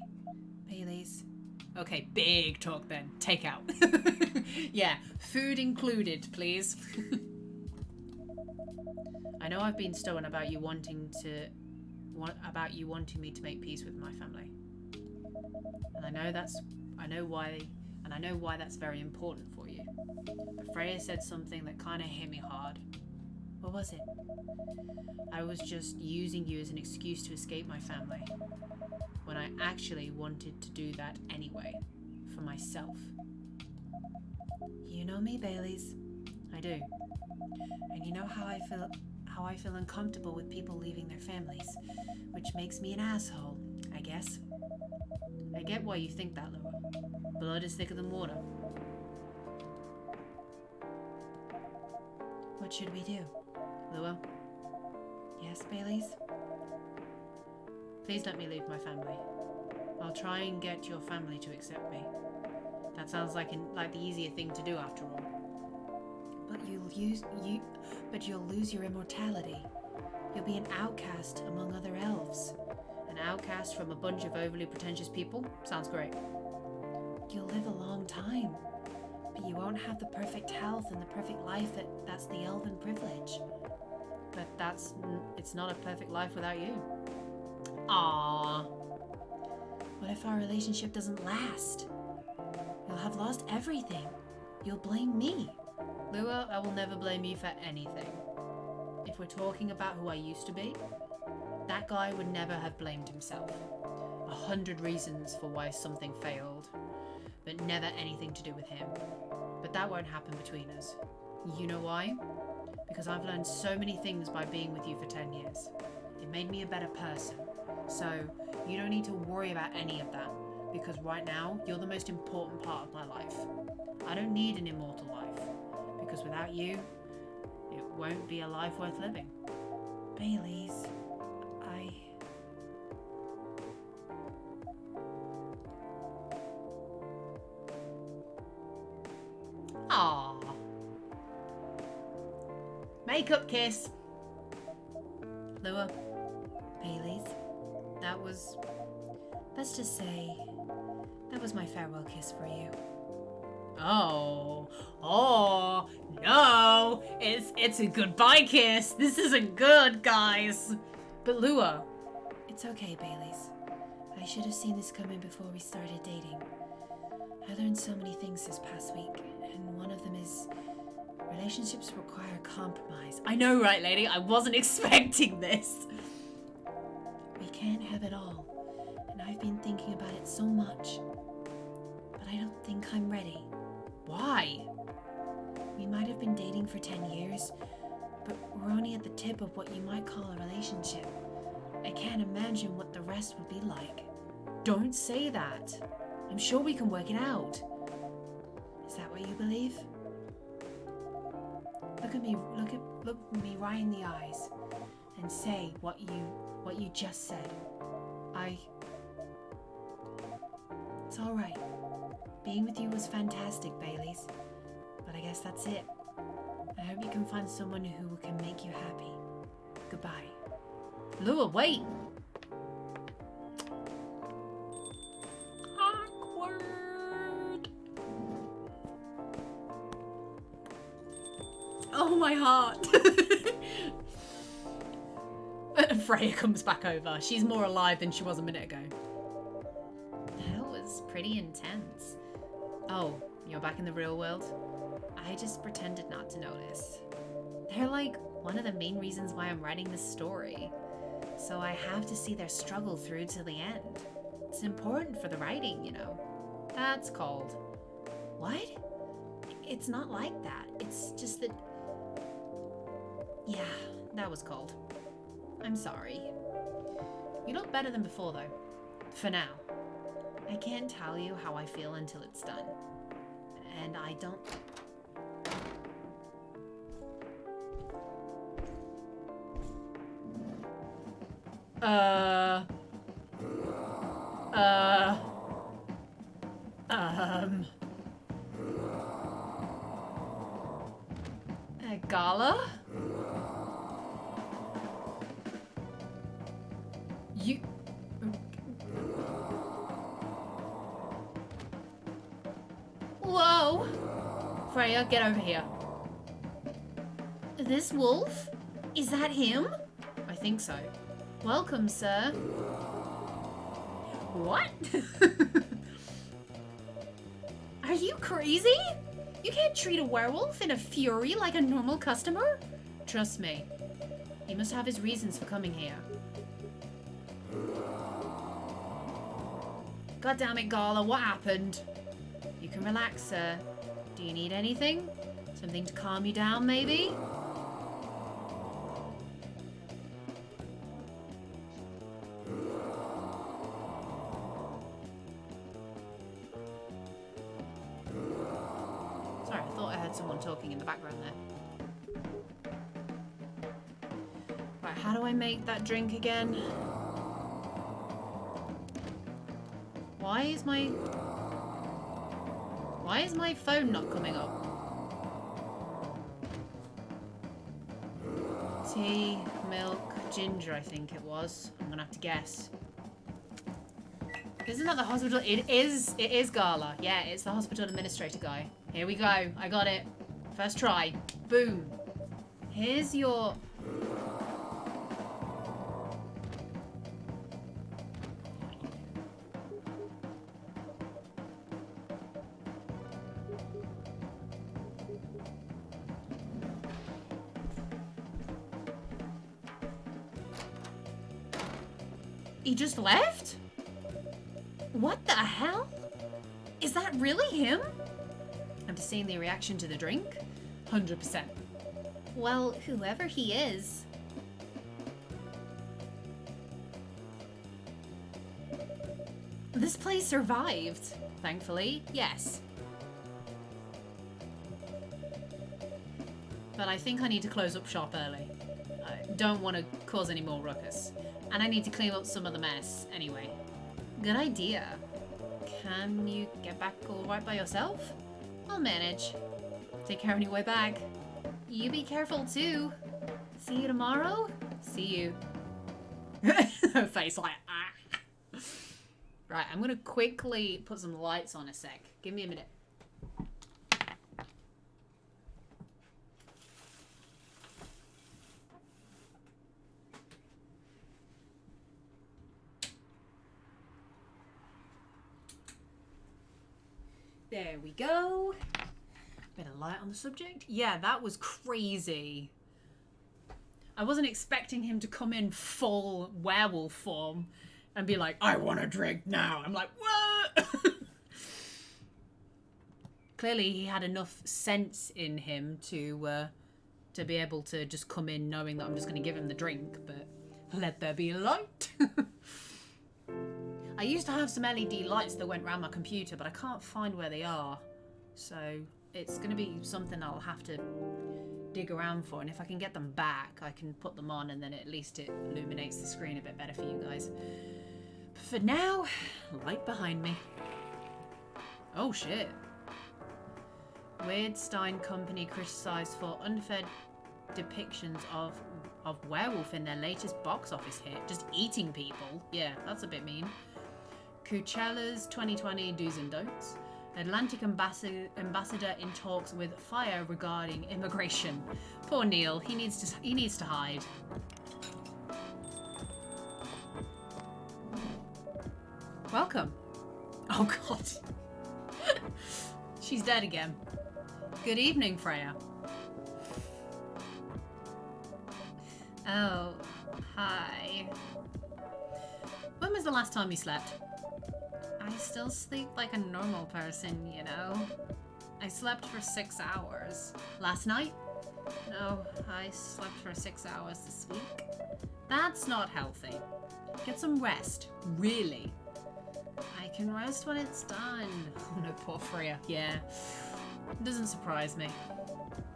Baileys, Okay, big talk then. Take out. Yeah, food included, please. I know I've been stubborn about you wanting me to make peace with my family. And I know why that's very important for you. But Freya said something that kind of hit me hard. What was it? I was just using you as an excuse to escape my family, when I actually wanted to do that anyway, for myself. You know me, Baileys. I do. And you know how I feel uncomfortable with people leaving their families, which makes me an asshole, I guess. I get why you think that, Lua. Blood is thicker than water. What should we do? Lua? Yes, Baileys? Please let me leave my family. I'll try and get your family to accept me. That sounds like the easier thing to do after all. But you'll lose your immortality. You'll be an outcast among other elves. An outcast from a bunch of overly pretentious people? Sounds great. You'll live a long time, but you won't have the perfect health and the perfect life that's the elven privilege. But it's not a perfect life without you. Aww. What if our relationship doesn't last? You'll have lost everything. You'll blame me. Lua, I will never blame you for anything. If we're talking about who I used to be, that guy would never have blamed himself. 100 reasons for why something failed, but never anything to do with him. But that won't happen between us. You know why? Because I've learned so many things by being with you for 10 years. It made me a better person. So you don't need to worry about any of that, because right now you're the most important part of my life. I don't need an immortal life, because without you, it won't be a life worth living. Baileys, Aww. Makeup kiss. Lua, Baileys, let's just say, that was my farewell kiss for you. Oh, no, it's a goodbye kiss. This isn't good, guys. But Lua. It's okay, Baileys. I should have seen this coming before we started dating. I learned so many things this past week, and one of them is relationships require compromise. I know, right, lady? I wasn't expecting this. We can't have it all, and I've been thinking about it so much, but I don't think I'm ready. Why? We might have been dating for 10 years, but we're only at the tip of what you might call a relationship. I can't imagine what the rest would be like. Don't say that. I'm sure we can work it out. Is that what you believe? Look me right in the eyes and say what you just said. It's all right. Being with you was fantastic, Baileys. But I guess that's it. I hope you can find someone who can make you happy. Goodbye. Lua, wait! Awkward. Oh, my heart. Freya comes back over. She's more alive than she was a minute ago. That was pretty intense. Oh, you're back in the real world? I just pretended not to notice. They're like one of the main reasons why I'm writing this story. So I have to see their struggle through to the end. It's important for the writing, you know. That's cold. What? It's not like that. It's just that... Yeah, that was cold. I'm sorry. You look better than before, though. For now. I can't tell you how I feel until it's done. And I don't... Gala? You... Freya, get over here. This wolf? Is that him? I think so. Welcome, sir. What? Are you crazy? You can't treat a werewolf in a fury like a normal customer? Trust me. He must have his reasons for coming here. God damn it, Gala, what happened? You can relax, sir. Do you need anything? Something to calm you down, maybe? Sorry, I thought I heard someone talking in the background there. Right, how do I make that drink again? Why is my phone not coming up? Tea, milk, ginger, I think it was. I'm gonna have to guess. Isn't that the hospital? It is Gala. Yeah, it's the hospital administrator guy. Here we go. I got it. First try. Boom. Here's your... He just left? What the hell? Is that really him? After seeing the reaction to the drink, 100%. Well, whoever he is. This place survived. Thankfully, yes. But I think I need to close up shop early. I don't want to cause any more ruckus. And I need to clean up some of the mess anyway. Good idea. Can you get back all right by yourself? I'll manage. Take care on your way back. You be careful too. See you tomorrow? See you. Her face like, ah. Right, I'm gonna quickly put some lights on a sec. Give me a minute. There we go. Bit of light on the subject. Yeah, that was crazy. I wasn't expecting him to come in full werewolf form and be like, I want a drink now. I'm like, what? Clearly he had enough sense in him to be able to just come in knowing that I'm just going to give him the drink, but let there be light. I used to have some LED lights that went around my computer, but I can't find where they are. So it's going to be something I'll have to dig around for. And if I can get them back, I can put them on and then at least it illuminates the screen a bit better for you guys. But for now, light behind me. Oh shit. Weird Stein Company criticised for unfair depictions of werewolf in their latest box office hit. Just eating people. Yeah, that's a bit mean. Coachella's 2020 do's and don'ts. Atlantic ambassador in talks with Fire regarding immigration. Poor Neil, he needs to hide. Welcome. Oh god. She's dead again. Good evening, Freya. Oh, hi. When was the last time you slept? I still sleep like a normal person, you know. I slept for 6 hours. Last night? No, I slept for 6 hours this week. That's not healthy. Get some rest. Really. I can rest when it's done. Oh no, poor Freya. Yeah. Doesn't surprise me.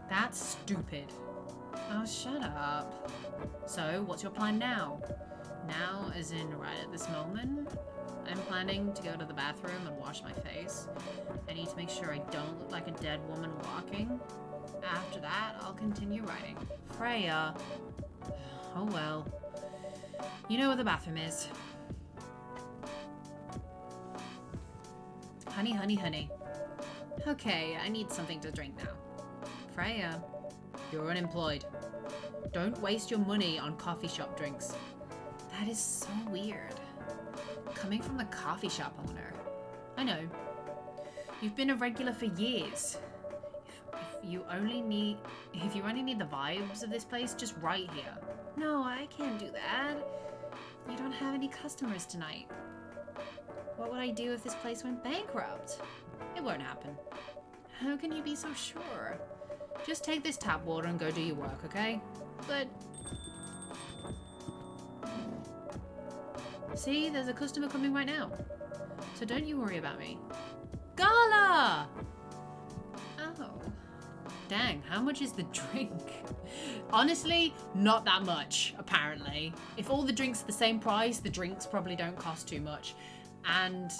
That's stupid. Oh, shut up. So, what's your plan now? Now, as in right at this moment? I'm planning to go to the bathroom and wash my face. I need to make sure I don't look like a dead woman walking. After that, I'll continue writing. Freya. Oh well. You know where the bathroom is. Honey, honey, honey. Okay, I need something to drink now. Freya, you're unemployed. Don't waste your money on coffee shop drinks. That is so weird. Coming from the coffee shop owner. I know. You've been a regular for years. If you only need the vibes of this place, just right here. No, I can't do that. You don't have any customers tonight. What would I do if this place went bankrupt? It won't happen. How can you be so sure? Just take this tap water and go do your work, okay? But... See, there's a customer coming right now. So don't you worry about me. Gala! Oh. Dang, how much is the drink? Honestly, not that much, apparently. If all the drinks are the same price, the drinks probably don't cost too much. And,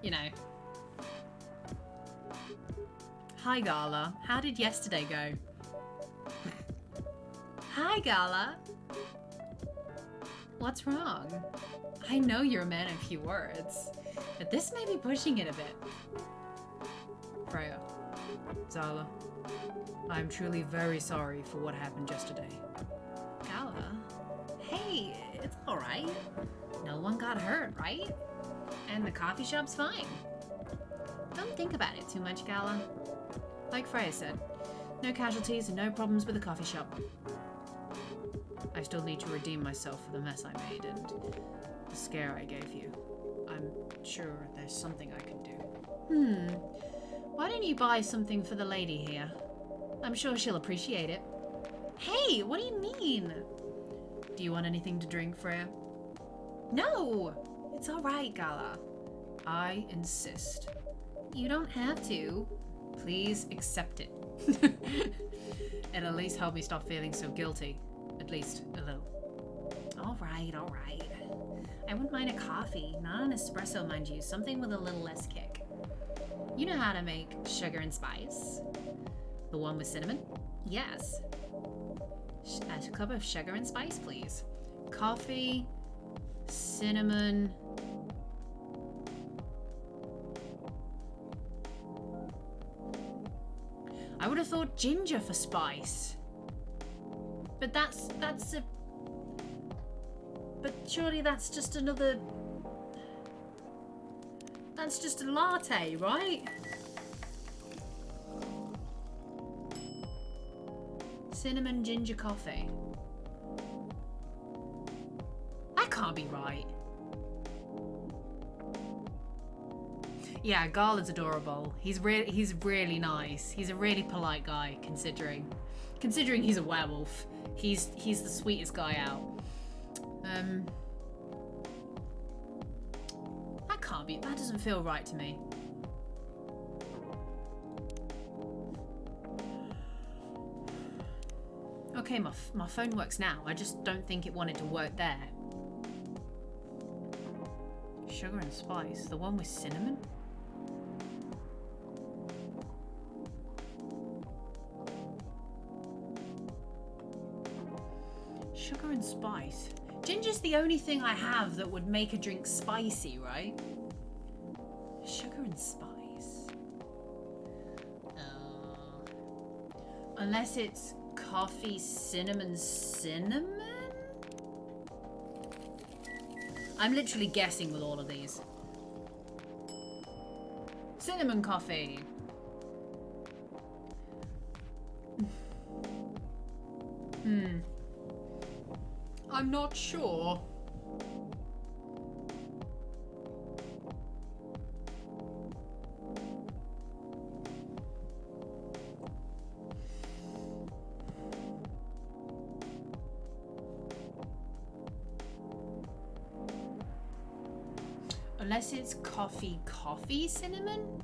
you know. Hi, Gala. How did yesterday go? Hi, Gala. What's wrong? I know you're a man of few words, but this may be pushing it a bit. Freya. Xyla. I'm truly very sorry for what happened yesterday. Gala? Hey, it's alright. No one got hurt, right? And the coffee shop's fine. Don't think about it too much, Gala. Like Freya said, no casualties and no problems with the coffee shop. I still need to redeem myself for the mess I made and the scare I gave you. I'm sure there's something I can do. Why don't you buy something for the lady here? I'm sure she'll appreciate it. Hey, what do you mean? Do you want anything to drink, Freya? No! It's alright, Gala. I insist. You don't have to. Please accept it. It'll at least help me stop feeling so guilty. At least a little. Alright. I wouldn't mind a coffee. Not an espresso, mind you. Something with a little less kick. You know how to make sugar and spice? The one with cinnamon? Yes. A cup of sugar and spice, please. Coffee, cinnamon. I would have thought ginger for spice. But that's a... But surely that's just another... That's just a latte, right? Cinnamon ginger coffee. That can't be right. Yeah, Gala's adorable. He's really nice. He's a really polite guy, considering he's a werewolf. He's the sweetest guy out. That doesn't feel right to me. Okay, my phone works now. I just don't think it wanted to work there. Sugar and spice, the one with cinnamon? Sugar and spice. Ginger's the only thing I have that would make a drink spicy, right? Sugar and spice. Unless it's coffee, cinnamon? I'm literally guessing with all of these. Cinnamon coffee. I'm not sure. Unless it's coffee, cinnamon?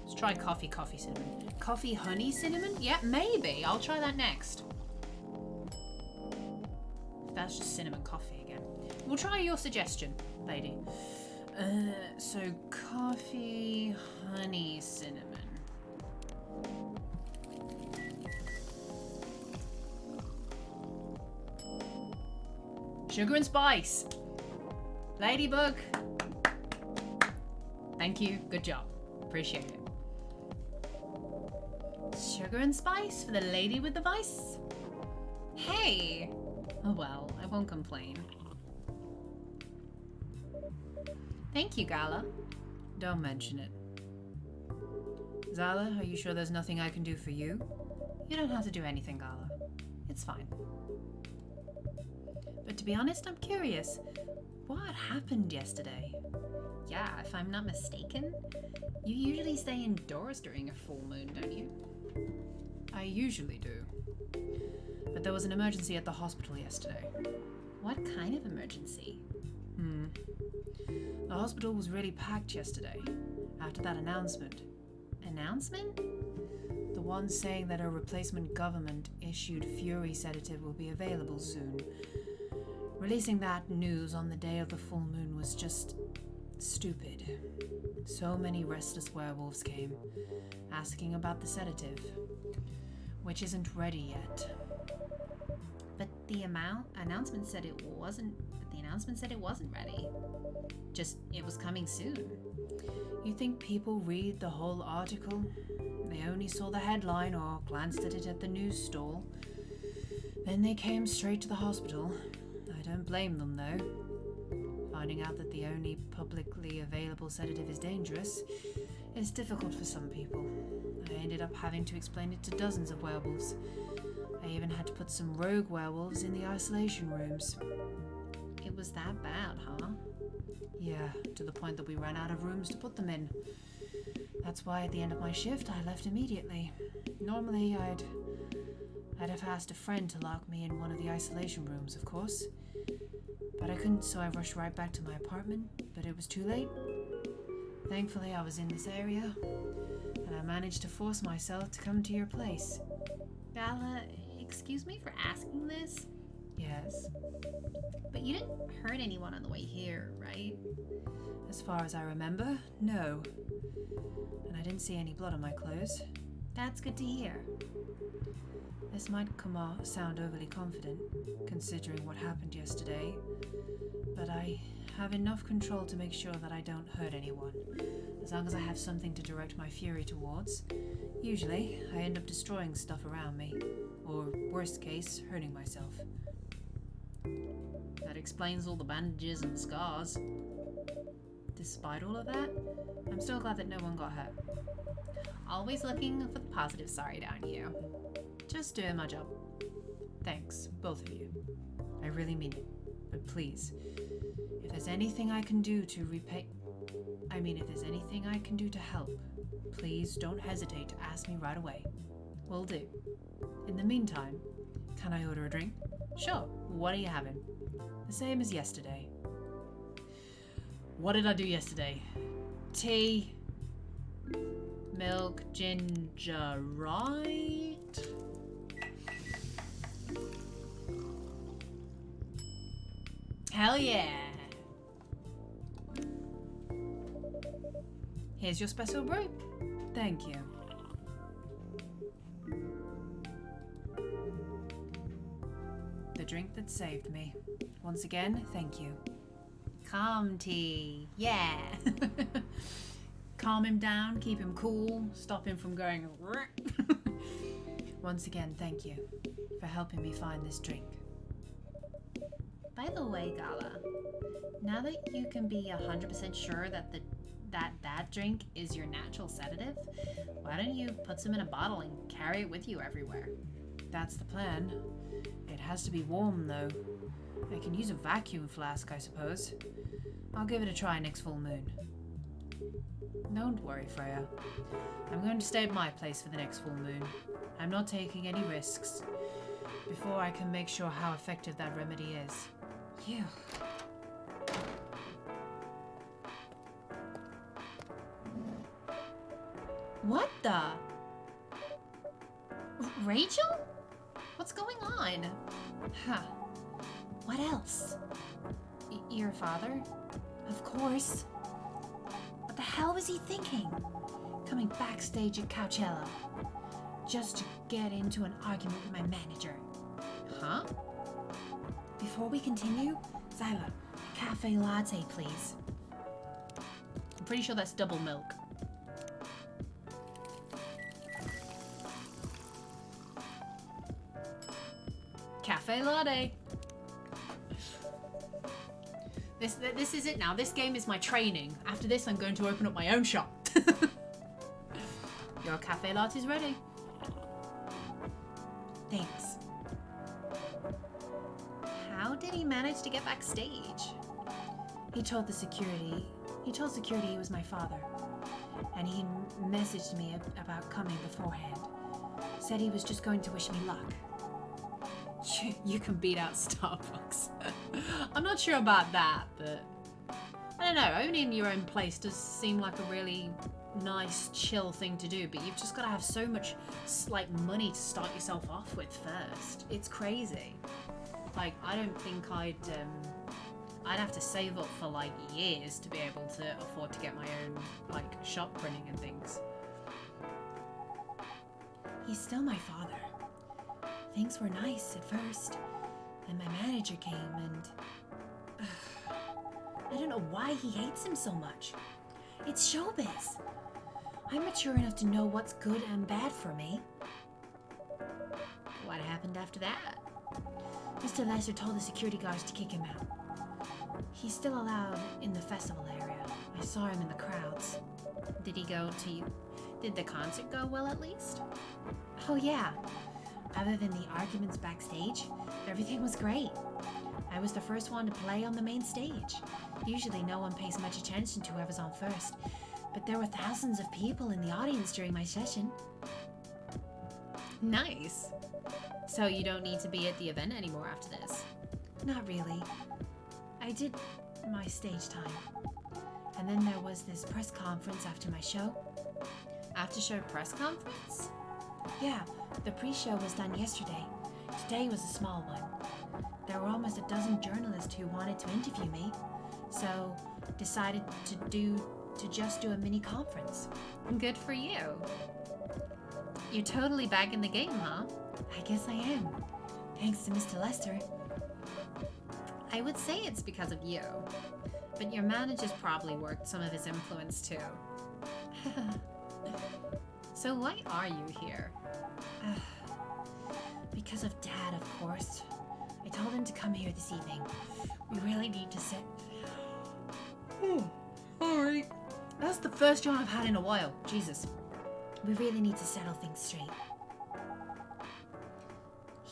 Let's try coffee, cinnamon. Coffee, honey, cinnamon? Yeah, maybe. I'll try that next. That's just cinnamon coffee again. We'll try your suggestion, lady. So coffee, honey, cinnamon. Sugar and spice. Ladybug. Thank you. Good job. Appreciate it. Sugar and spice for the lady with the vice? Hey! Oh well, I won't complain. Thank you, Gala. Don't mention it. Xyla, are you sure there's nothing I can do for you? You don't have to do anything, Gala. It's fine. But to be honest, I'm curious. What happened yesterday? Yeah, if I'm not mistaken, you usually stay indoors during a full moon, don't you? I usually do. But there was an emergency at the hospital yesterday. What kind of emergency? The hospital was really packed yesterday, after that announcement. Announcement? The one saying that a replacement government-issued Fury sedative will be available soon. Releasing that news on the day of the full moon was just stupid. So many restless werewolves came, asking about the sedative, which isn't ready yet. But the announcement said it wasn't ready. Just, it was coming soon. You think people read the whole article? They only saw the headline or glanced at it at the news stall. Then they came straight to the hospital. I don't blame them, though. Finding out that the only publicly available sedative is dangerous is difficult for some people. I ended up having to explain it to dozens of werewolves. I even had to put some rogue werewolves in the isolation rooms. It was that bad, huh? Yeah, to the point that we ran out of rooms to put them in. That's why at the end of my shift, I left immediately. Normally, I'd have asked a friend to lock me in one of the isolation rooms, of course. But I couldn't, so I rushed right back to my apartment, but it was too late. Thankfully, I was in this area, and I managed to force myself to come to your place. Gala, excuse me for asking this? Yes? But you didn't hurt anyone on the way here, right? As far as I remember, no. And I didn't see any blood on my clothes. That's good to hear. This might sound overly confident, considering what happened yesterday, but I have enough control to make sure that I don't hurt anyone, as long as I have something to direct my fury towards. Usually, I end up destroying stuff around me, or worst case, hurting myself. That explains all the bandages and scars. Despite all of that, I'm still glad that no one got hurt. Always looking for the positive side, aren't you? Just doing my job. Thanks, both of you. I really mean it. But please, if there's anything I can do to if there's anything I can do to help, please don't hesitate to ask me right away. Will do. In the meantime, can I order a drink? Sure. What are you having? The same as yesterday. What did I do yesterday? Tea, milk, ginger, right? Hell yeah! Here's your special brew. Thank you. The drink that saved me. Once again, thank you. Calm tea. Yeah. Calm him down, keep him cool, stop him from going. Once again, thank you for helping me find this drink. By the way, Gala, now that you can be 100% sure that that drink is your natural sedative, why don't you put some in a bottle and carry it with you everywhere? That's the plan. It has to be warm, though. I can use a vacuum flask, I suppose. I'll give it a try next full moon. Don't worry, Freya. I'm going to stay at my place for the next full moon. I'm not taking any risks before I can make sure how effective that remedy is. Phew. What the? Rachel? What's going on? Huh. What else? Your father? Of course. What the hell was he thinking? Coming backstage at Coachella just to get into an argument with my manager. Huh? Before we continue, Xyla, a cafe latte, please. pretty sure that's double milk. Cafe latte. This is it now. This game is my training. After this, I'm going to open up my own shop. Your cafe latte is ready. Thanks. How did he manage to get backstage? He told security he was my father. And he messaged me about coming beforehand. Said he was just going to wish me luck. You can beat out Starbucks. I'm not sure about that, but I don't know. Owning your own place does seem like a really nice, chill thing to do, but you've just got to have so much like money to start yourself off with first. It's crazy. Like, I don't think I'd have to save up for like years to be able to afford to get my own like shop printing and things. He's still my father. Things were nice at first, and my manager came and... I don't know why he hates him so much. It's showbiz. I'm mature enough to know what's good and bad for me. What happened after that? Mr. Lester told the security guards to kick him out. He's still allowed in the festival area. I saw him in the crowds. Did the concert go well at least? Oh yeah. Other than the arguments backstage, everything was great. I was the first one to play on the main stage. Usually no one pays much attention to whoever's on first, but there were thousands of people in the audience during my session. Nice. So you don't need to be at the event anymore after this? Not really. I did my stage time. And then there was this press conference after my show. After show press conference? Yeah, the pre-show was done yesterday. Today was a small one. There were almost a dozen journalists who wanted to interview me, so decided to just do a mini conference. Good for you. You're totally back in the game, huh? I guess I am. Thanks to Mr. Lester. I would say it's because of you, but your manager's probably worked some of his influence too. So why are you here? Because of Dad, of course. I told him to come here this evening. We really need to sit. Alright. That's the first yawn I've had in a while. Jesus. We really need to settle things straight.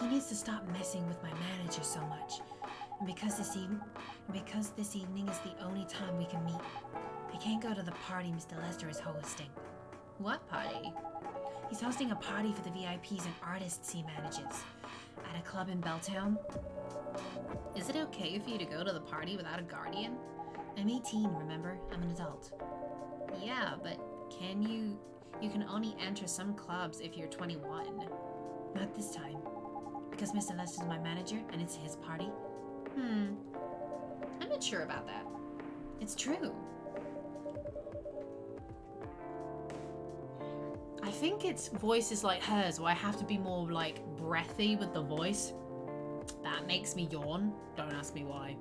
He needs to stop messing with my manager so much. And because this evening is the only time we can meet, I can't go to the party Mr. Lester is hosting. What party? He's hosting a party for the VIPs and artists he manages at a club in Belltown. Is it okay for you to go to the party without a guardian? I'm 18, remember? I'm an adult. Yeah, but you can only enter some clubs if you're 21. Not this time. Because Mr. Lester's my manager and it's his party. I'm not sure about that. It's true. I think it's voices like hers where I have to be more like breathy with the voice. That makes me yawn. Don't ask me why.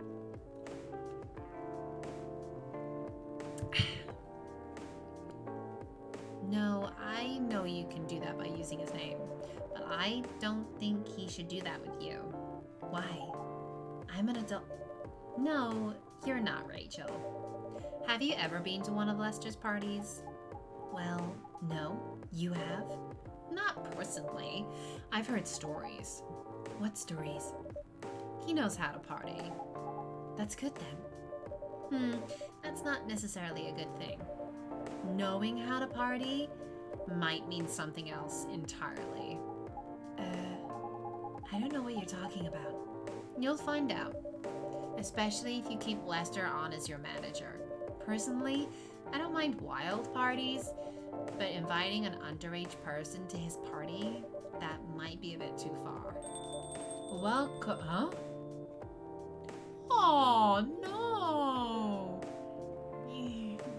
No, I know you can do that by using his name, but I don't think he should do that with you. Why? I'm an adult. No, you're not, Rachel. Have you ever been to one of Lester's parties? Well, no. You have? Not personally. I've heard stories. What stories? He knows how to party. That's good then. That's not necessarily a good thing. Knowing how to party might mean something else entirely. I don't know what you're talking about. You'll find out. Especially if you keep Lester on as your manager. Personally, I don't mind wild parties, but inviting an underage person to his party, that might be a bit too far. Welcome, huh? Oh no!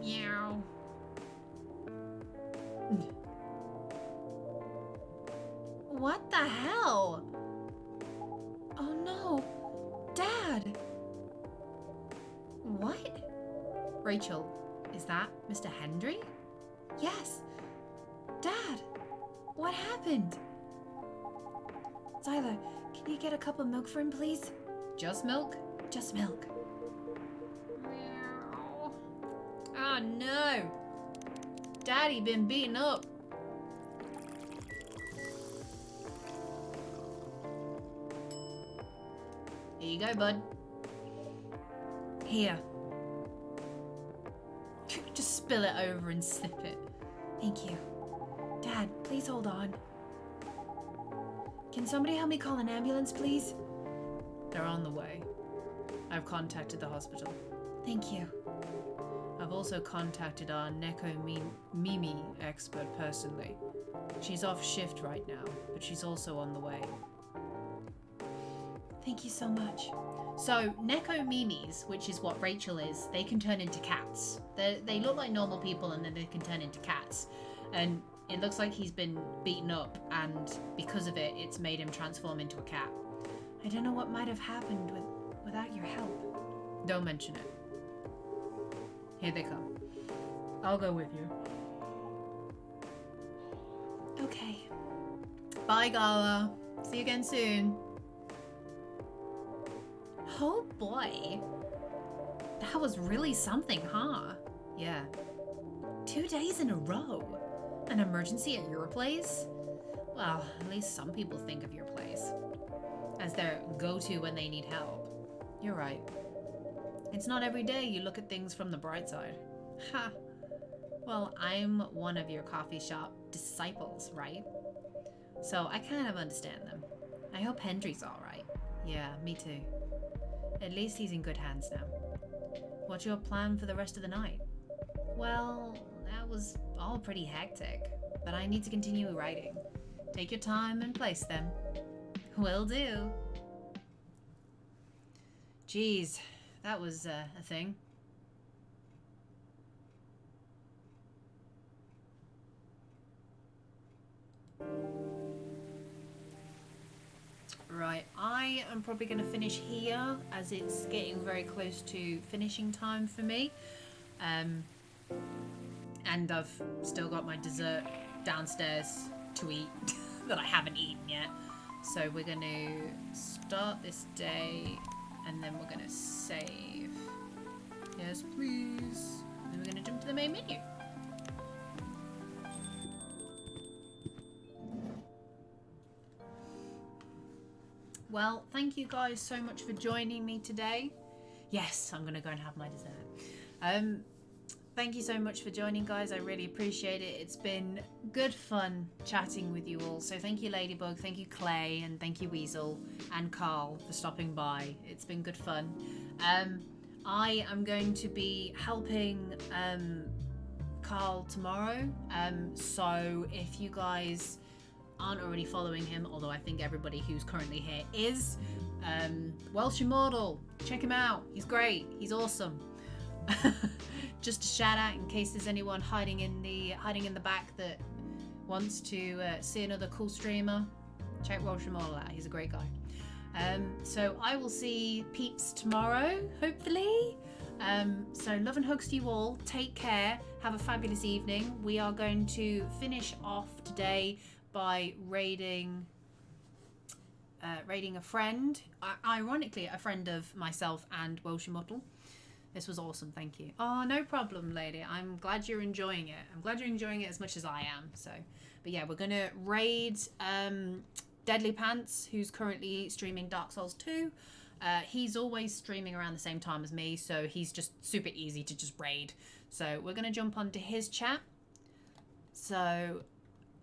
Meow. What the hell? Oh no! Dad! What? Rachel, Is that Mr. Hendry? Yes. Dad, what happened? Xyla, can you get a cup of milk for him, please? Just milk? Just milk. Meow. Oh no! Daddy been beaten up. Here you go, bud. Here. Just spill it over and sip it. Thank you. Dad, please hold on. Can somebody help me call an ambulance, please? They're on the way. I've contacted the hospital. Thank you. I've also contacted our Mimi expert personally. She's off shift right now, but she's also on the way. Thank you so much. So, Neko-Mimis, which is what Rachel is, they can turn into cats. They look like normal people and then they can turn into cats. And it looks like he's been beaten up, and because of it, it's made him transform into a cat. I don't know what might have happened without your help. Don't mention it. Here they come. I'll go with you. Okay. Bye, Gala. See you again soon. Oh boy. That was really something, huh? Yeah. 2 days in a row. An emergency at your place? Well, at least some people think of your place as their go-to when they need help. You're right. It's not every day you look at things from the bright side. Ha! Well, I'm one of your coffee shop disciples, right? So I kind of understand them. I hope Hendry's alright. Yeah, me too. At least he's in good hands now. What's your plan for the rest of the night? Well, that was all pretty hectic, but I need to continue writing. Take your time and place them. Will do. Geez, that was a thing. Right, I am probably going to finish here as it's getting very close to finishing time for me. And I've still got my dessert downstairs to eat that I haven't eaten yet. So we're going to start this day and then we're going to save. Yes, please. Then we're going to jump to the main menu. Well, thank you guys so much for joining me today. Yes, I'm going to go and have my dessert. Thank you so much for joining, guys. I really appreciate it. It's been good fun chatting with you all. So thank you, Ladybug. Thank you, Clay. And thank you, Weasel. And Carl for stopping by. It's been good fun. I am going to be helping Carl tomorrow. So if you guys aren't already following him, although I think everybody who's currently here is, Welsh Immortal. Check him out. He's great. He's awesome. Just a shout out in case there's anyone hiding in the back that wants to see another cool streamer. Check Welsh Immortal out. He's a great guy. So I will see peeps tomorrow, hopefully. So love and hugs to you all. Take care. Have a fabulous evening. We are going to finish off today by raiding a friend. Ironically, a friend of myself and Welsh Immortal. This was awesome, thank you. Oh, no problem, lady. I'm glad you're enjoying it. I'm glad you're enjoying it as much as I am. So, but yeah, we're gonna raid Deadly Pants, who's currently streaming Dark Souls 2. He's always streaming around the same time as me, so he's just super easy to just raid. So we're gonna jump onto his chat. So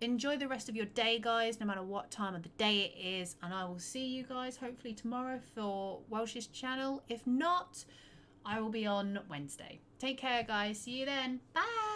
enjoy the rest of your day, guys, no matter what time of the day it is, and I will see you guys hopefully tomorrow for Welsh's channel. If not, I will be on Wednesday. Take care, guys. See you then. Bye.